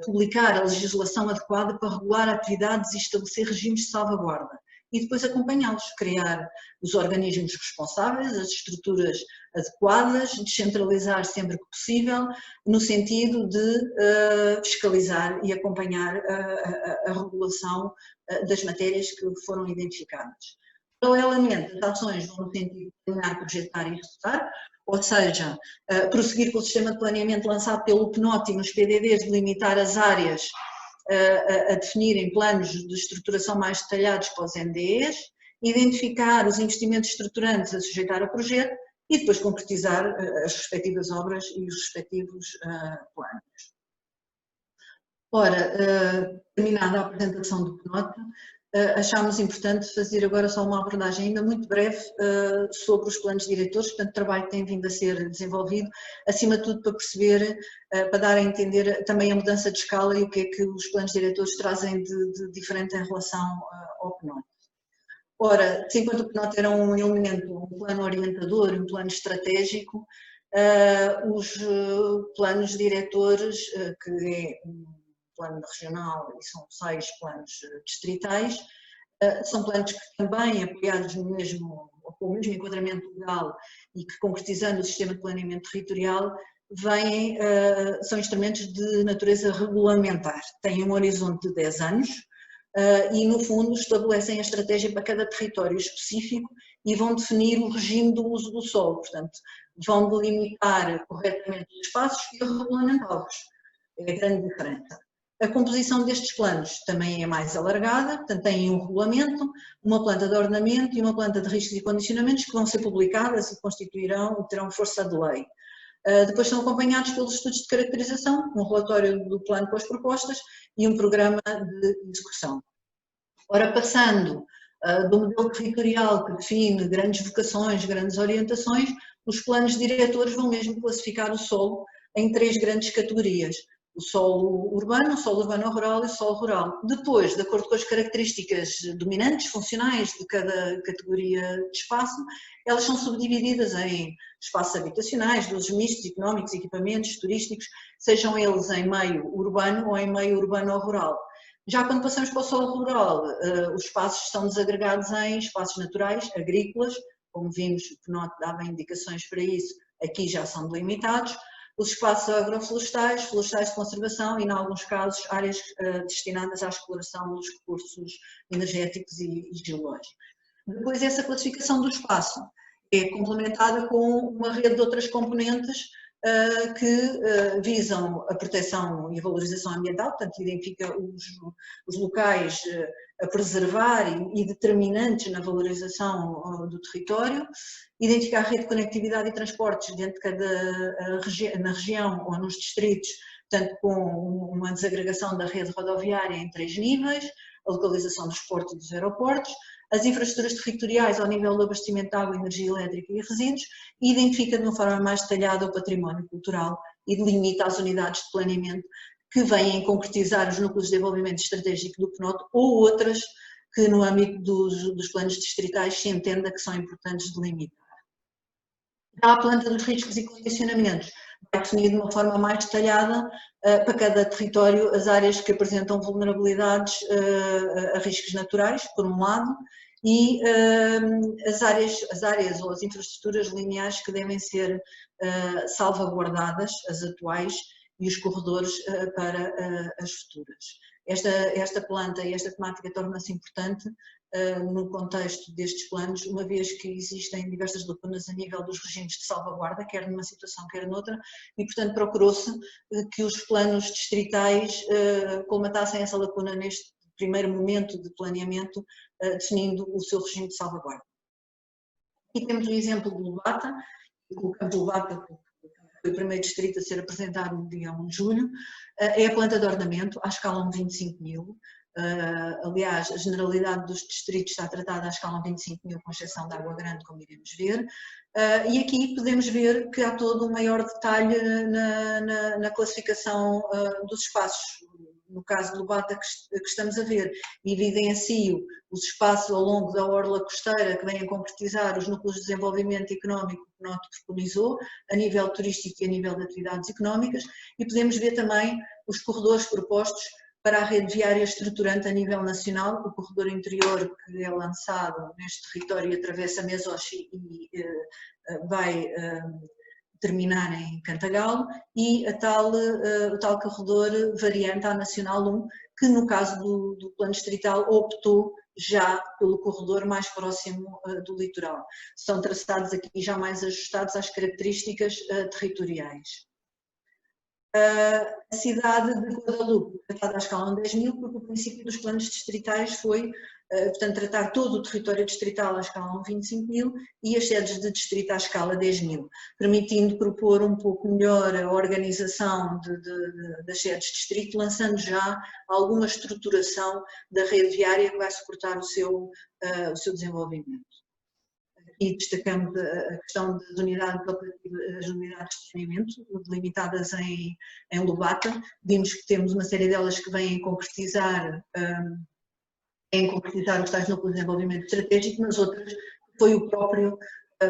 publicar a legislação adequada para regular atividades e estabelecer regimes de salvaguarda. E depois acompanhá-los, criar os organismos responsáveis, as estruturas adequadas, descentralizar sempre que possível, no sentido de fiscalizar e acompanhar a regulação das matérias que foram identificadas. Paralelamente, as ações vão no sentido de planear, projetar e executar, ou seja, prosseguir com o sistema de planeamento lançado pelo PNOT e nos PDDs, delimitar as áreas a definirem planos de estruturação mais detalhados para os NDEs, identificar os investimentos estruturantes a sujeitar a projeto e depois concretizar as respectivas obras e os respectivos planos. Ora, terminada a apresentação do PNOT, achámos importante fazer agora só uma abordagem ainda muito breve sobre os planos diretores, portanto, trabalho que tem vindo a ser desenvolvido, acima de tudo para perceber, para dar a entender também a mudança de escala e o que é que os planos diretores trazem de diferente em relação ao PNOT. Ora, se enquanto o PNOT era um elemento, um plano orientador, um plano estratégico, os planos diretores, que é plano regional e são 6 planos distritais, são planos que também apoiados com o mesmo enquadramento legal e que concretizando o sistema de planeamento territorial são instrumentos de natureza regulamentar, têm um horizonte de 10 anos e no fundo estabelecem a estratégia para cada território específico e vão definir o regime do uso do solo, portanto vão delimitar corretamente os espaços e regulamentá-los, é a grande diferença. A composição destes planos também é mais alargada, portanto têm um regulamento, uma planta de ordenamento e uma planta de riscos e condicionamentos que vão ser publicadas e terão força de lei. Depois são acompanhados pelos estudos de caracterização, um relatório do plano com as propostas e um programa de execução. Ora, passando do modelo territorial que define grandes vocações, grandes orientações, os planos diretores vão mesmo classificar o solo em 3 grandes categorias: o solo urbano rural e o solo rural. Depois, de acordo com as características dominantes, funcionais de cada categoria de espaço, elas são subdivididas em espaços habitacionais, de usos mistos, económicos, equipamentos, turísticos, sejam eles em meio urbano ou em meio urbano ou rural. Já quando passamos para o solo rural, os espaços são desagregados em espaços naturais, agrícolas, como vimos, o PNOT dava indicações para isso, aqui já são delimitados, os espaços agroflorestais, florestais de conservação e, em alguns casos, áreas destinadas à exploração dos recursos energéticos e geológicos. Depois, essa classificação do espaço é complementada com uma rede de outras componentes que visam a proteção e a valorização ambiental, portanto, identifica os locais a preservar e determinantes na valorização do território, identificar a rede de conectividade e transportes dentro de cada na região ou nos distritos, portanto, com uma desagregação da rede rodoviária em 3 níveis, a localização dos portos e dos aeroportos, as infraestruturas territoriais ao nível do abastecimento de água, energia elétrica e resíduos, e identifica de uma forma mais detalhada o património cultural e delimita as unidades de planeamento que vêm concretizar os núcleos de desenvolvimento estratégico do PNOT ou outras que no âmbito dos planos distritais se entenda que são importantes delimitar. Já a planta dos riscos e condicionamentos vai definir de uma forma mais detalhada para cada território as áreas que apresentam vulnerabilidades a riscos naturais, por um lado, e as áreas ou as infraestruturas lineares que devem ser salvaguardadas, as atuais, e os corredores para as futuras. Esta planta e esta temática torna-se importante no contexto destes planos, uma vez que existem diversas lacunas a nível dos regimes de salvaguarda, quer numa situação, quer noutra, e portanto procurou-se que os planos distritais colmatassem essa lacuna neste primeiro momento de planeamento, definindo o seu regime de salvaguarda. Aqui temos o exemplo de Lobato, colocamos Lobato, foi o primeiro distrito a ser apresentado no dia 1 de julho, é a planta de ornamento à escala 25.000, aliás, a generalidade dos distritos está tratada à escala 25.000, com exceção de Água Grande, como iremos ver, e aqui podemos ver que há todo um maior detalhe na classificação dos espaços. No caso de Lobato que estamos a ver, evidencio os espaços ao longo da orla costeira que vêm a concretizar os núcleos de desenvolvimento económico que o PNOT preconizou, a nível turístico e a nível de atividades económicas, e podemos ver também os corredores propostos para a rede viária estruturante a nível nacional, o corredor interior que é lançado neste território e atravessa Mesoche e vai terminar em Cantagalo, e o tal corredor variante à Nacional 1, que no caso do plano distrital optou já pelo corredor mais próximo do litoral. São traçados aqui já mais ajustados às características territoriais. A cidade de Guadalupe, tratada à escala 10.000, porque o princípio dos planos distritais foi, portanto, tratar todo o território distrital à escala 25.000 e as sedes de distrito à escala 10.000, permitindo propor um pouco melhor a organização das sedes de distrito, lançando já alguma estruturação da rede viária que vai suportar o seu desenvolvimento. E destacamos a questão das unidades de planeamento, delimitadas em Lobato. Vimos que temos uma série delas que vêm concretizar os tais núcleos de desenvolvimento estratégico, mas outras foi o próprio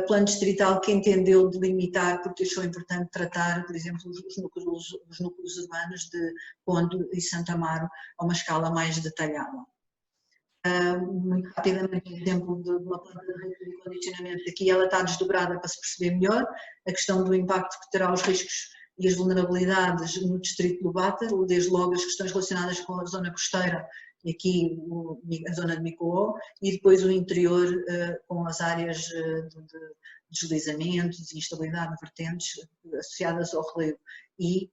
plano distrital que entendeu delimitar, porque achou importante tratar, por exemplo, os núcleos urbanos de Pondo e Santo Amaro a uma escala mais detalhada. Muito rapidamente, um exemplo de uma planta de risco e condicionamento. Aqui ela está desdobrada para se perceber melhor a questão do impacto que terá os riscos e as vulnerabilidades no distrito de Lobato, desde logo as questões relacionadas com a zona costeira, e aqui a zona de Micoó, e depois o interior com as áreas de deslizamentos e instabilidade de vertentes associadas ao relevo. E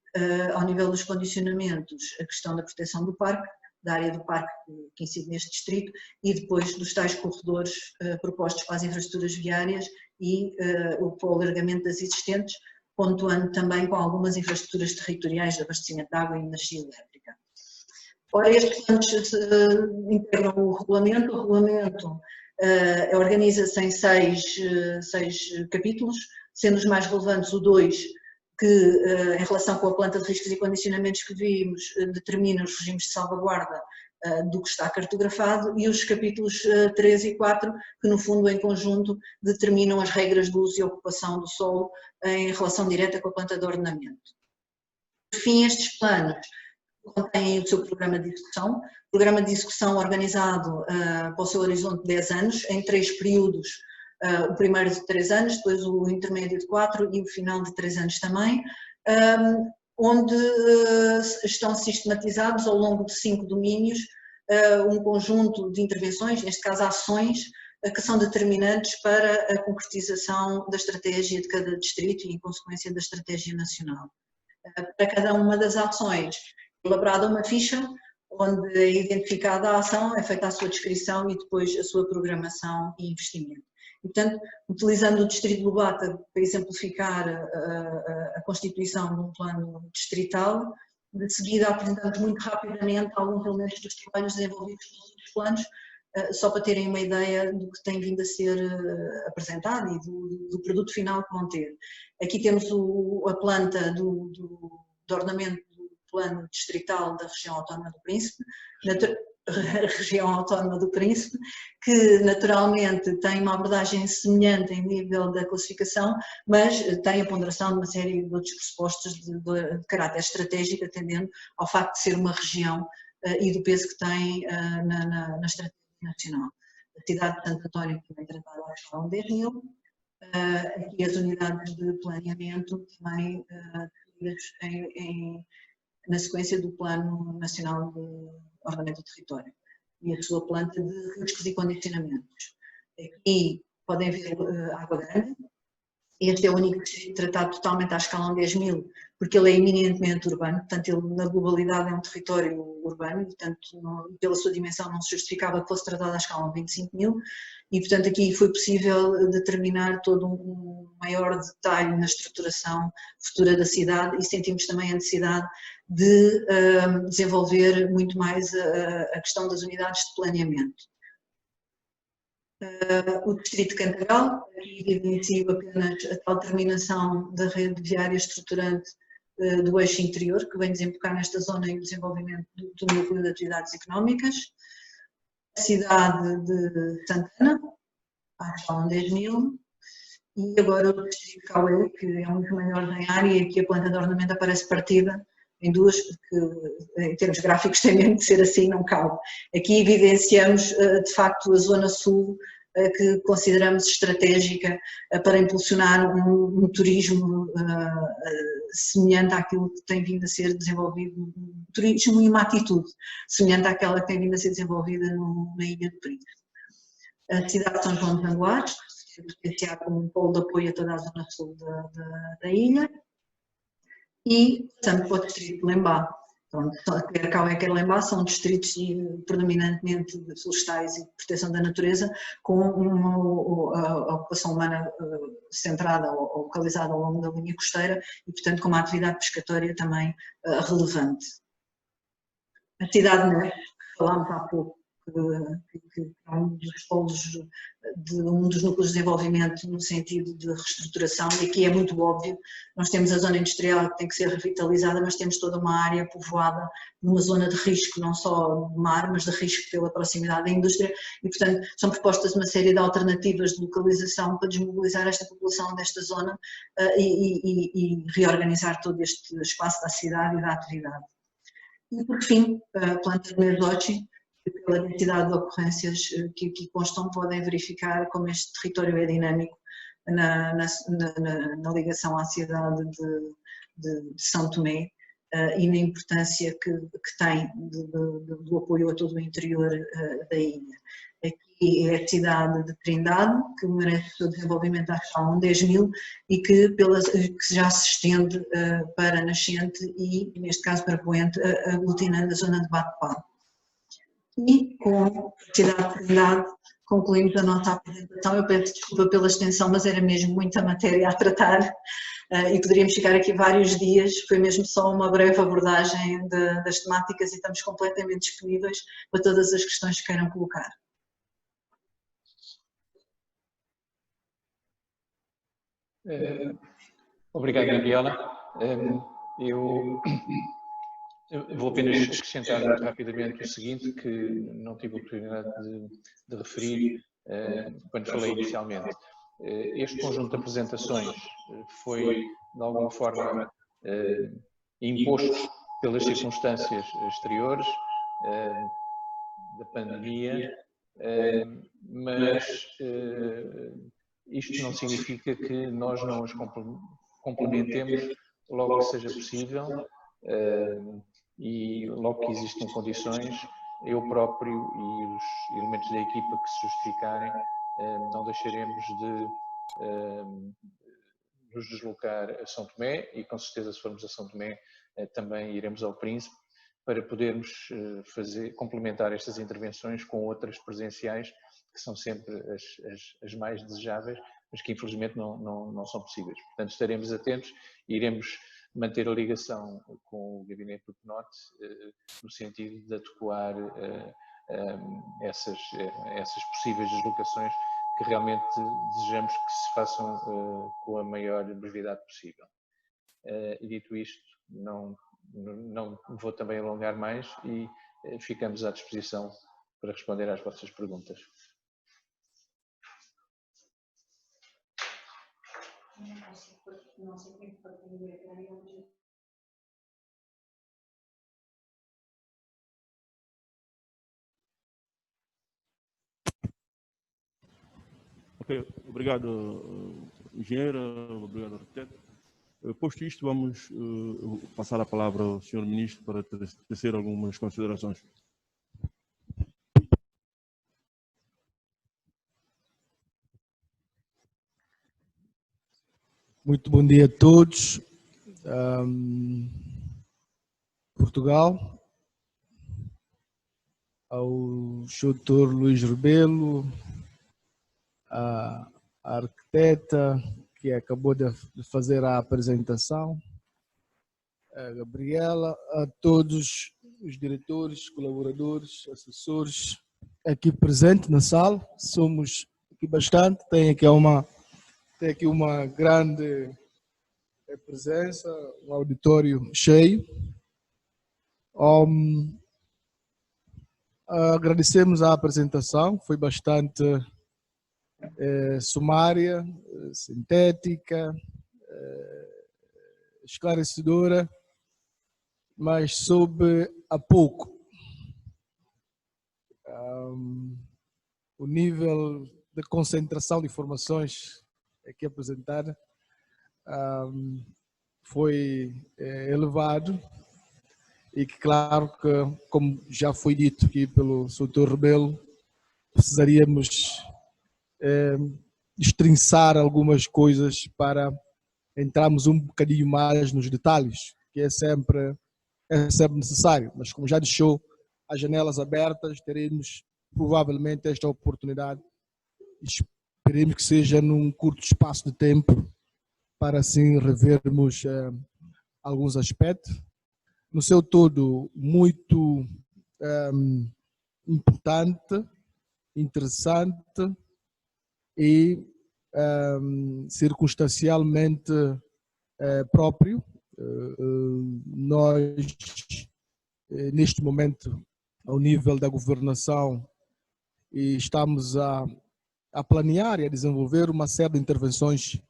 ao nível dos condicionamentos, a questão da proteção do parque, da área do parque que incide neste distrito, e depois dos tais corredores propostos para as infraestruturas viárias e para o alargamento das existentes, pontuando também com algumas infraestruturas territoriais de abastecimento de água e energia elétrica. Ora, estes planos integram o regulamento organiza-se em seis capítulos, sendo os mais relevantes o 2, que em relação com a planta de riscos e condicionamentos que vimos, determina os regimes de salvaguarda do que está cartografado, e os capítulos 3 e 4, que no fundo em conjunto determinam as regras de uso e ocupação do solo em relação direta com a planta de ordenamento. Por fim, estes planos contêm o seu programa de execução organizado para o seu horizonte de 10 anos, em 3 períodos, o primeiro de 3 anos, depois o intermédio de 4 e o final de 3 anos também, onde estão sistematizados ao longo de 5 domínios um conjunto de intervenções, neste caso ações, que são determinantes para a concretização da estratégia de cada distrito e, em consequência, da estratégia nacional. Para cada uma das ações, é elaborada uma ficha, onde é identificada a ação, é feita a sua descrição e depois a sua programação e investimento. E, portanto, utilizando o distrito de Lobata para exemplificar a constituição de um plano distrital, de seguida apresentamos muito rapidamente alguns elementos dos trabalhos desenvolvidos nos outros planos, só para terem uma ideia do que tem vindo a ser apresentado e do produto final que vão ter. Aqui temos a planta do ordenamento do plano distrital da região autónoma do Príncipe, região autónoma do Príncipe, que naturalmente tem uma abordagem semelhante em nível da classificação, mas tem a ponderação de uma série de outros pressupostos de caráter estratégico, atendendo ao facto de ser uma região e do peso que tem na estratégia nacional. A cidade de Santo António também tratada à escala 10.000, aqui as unidades de planeamento também na sequência do Plano Nacional de Ordenamento do Território e a sua planta de riscos e condicionamentos. Aqui podem ver Água Grande. Este é o único distrito tratado totalmente à escala 10.000, porque ele é eminentemente urbano, portanto ele na globalidade é um território urbano, e, portanto pela sua dimensão não se justificava que fosse tratado à escala 25.000, e portanto aqui foi possível determinar todo um maior detalhe na estruturação futura da cidade, e sentimos também a necessidade de desenvolver muito mais a questão das unidades de planeamento. O distrito de Cantagal, aqui evidencio apenas a tal terminação da rede viária estruturante do eixo interior, que vem desembocar nesta zona e o desenvolvimento do núcleo de atividades económicas. A cidade de Santana, à escala 10.000, e agora o distrito de Cauê, que é um dos maiores em área, e aqui a planta de ordenamento aparece partida em duas, porque em termos gráficos tem mesmo de ser assim, não cabe. Aqui evidenciamos de facto a zona sul, que consideramos estratégica para impulsionar um turismo semelhante àquilo que tem vindo a ser desenvolvido, um turismo e uma atitude semelhante àquela que tem vindo a ser desenvolvida na Ilha do Príncipe. A cidade de São João de Anguares, que é potenciada como um polo de apoio a toda a zona sul da ilha, e passamos para o distrito de Lembá. Quer Cauê, quer Lembá são distritos predominantemente florestais e de proteção da natureza, com a ocupação humana centrada ou localizada ao longo da linha costeira e, portanto, com uma atividade pescatória também relevante. A cidade de Neves, que falámos há pouco, que é um dos polos, um dos núcleos de desenvolvimento no sentido de reestruturação, e aqui é muito óbvio, nós temos a zona industrial que tem que ser revitalizada, mas temos toda uma área povoada numa zona de risco, não só de mar, mas de risco pela proximidade da indústria, e portanto são propostas uma série de alternativas de localização para desmobilizar esta população desta zona e reorganizar todo este espaço da cidade e da atividade. E por fim, a planta de Mesochi, pela densidade de ocorrências que aqui constam, podem verificar como este território é dinâmico na ligação à cidade de São Tomé e na importância que tem do apoio a todo o interior da ilha. Aqui é a cidade de Trindade, que merece o seu desenvolvimento à escala 10.000 e que já se estende para Nascente e, neste caso, para Poente, aglutinando a zona de Bate-Pau. E com a cidade de Trindade concluímos a nossa apresentação. Eu peço desculpa pela extensão, mas era mesmo muita matéria a tratar e poderíamos ficar aqui vários dias. Foi mesmo só uma breve abordagem das temáticas e estamos completamente disponíveis para todas as questões que queiram colocar. Obrigado, Gabriela. Eu vou apenas acrescentar muito rapidamente o seguinte, que não tive a oportunidade de referir quando falei inicialmente. Este conjunto de apresentações foi, de alguma forma, imposto pelas circunstâncias exteriores da pandemia, mas isto não significa que nós não as complementemos logo que seja possível e logo que existem condições, eu próprio e os elementos da equipa que se justificarem, não deixaremos de nos deslocar a São Tomé e com certeza se formos a São Tomé também iremos ao Príncipe para podermos complementar estas intervenções com outras presenciais que são sempre as mais desejáveis, mas que infelizmente não são possíveis. Portanto, estaremos atentos e iremos manter a ligação com o Gabinete do PNOT no sentido de adequar essas possíveis deslocações que realmente desejamos que se façam com a maior brevidade possível. E dito isto, não vou também alongar mais e ficamos à disposição para responder às vossas perguntas. Ok, obrigado, engenheira, obrigado, arquiteto. Posto isto, vamos passar a palavra ao Sr. Ministro para tecer algumas considerações. Muito bom dia a todos. Portugal, ao Dr. Luís Rebelo, a arquiteta que acabou de fazer a apresentação, a Gabriela, a todos os diretores, colaboradores, assessores aqui presentes na sala. Somos aqui bastante, tem aqui uma grande presença, um auditório cheio. Agradecemos a apresentação, foi bastante sumária, sintética, esclarecedora, mas soube há pouco o nível de concentração de informações aqui apresentada foi elevado e que, claro, que, como já foi dito aqui pelo Dr. Rebelo, precisaríamos destrinçar algumas coisas para entrarmos um bocadinho mais nos detalhes, que é sempre necessário, mas como já deixou as janelas abertas, teremos provavelmente esta oportunidade. Esperemos que seja num curto espaço de tempo para assim revermos alguns aspectos. No seu todo, muito importante, interessante e circunstancialmente próprio. Nós, neste momento, ao nível da governação, estamos a planear e a desenvolver uma série de intervenções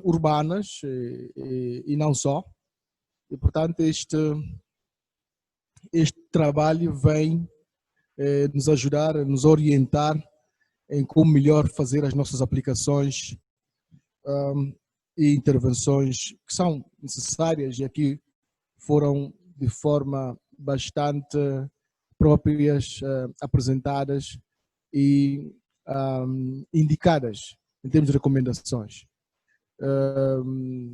urbanas e não só. E, portanto, este trabalho vem nos ajudar, nos orientar em como melhor fazer as nossas aplicações e intervenções que são necessárias e aqui foram de forma bastante próprias apresentadas e indicadas em termos de recomendações.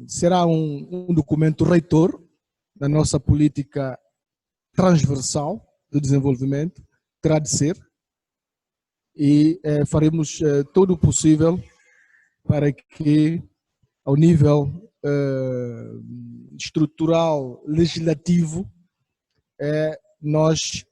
Será um documento reitor da nossa política transversal do desenvolvimento, terá de ser, e faremos todo o possível para que, ao nível estrutural, legislativo, nós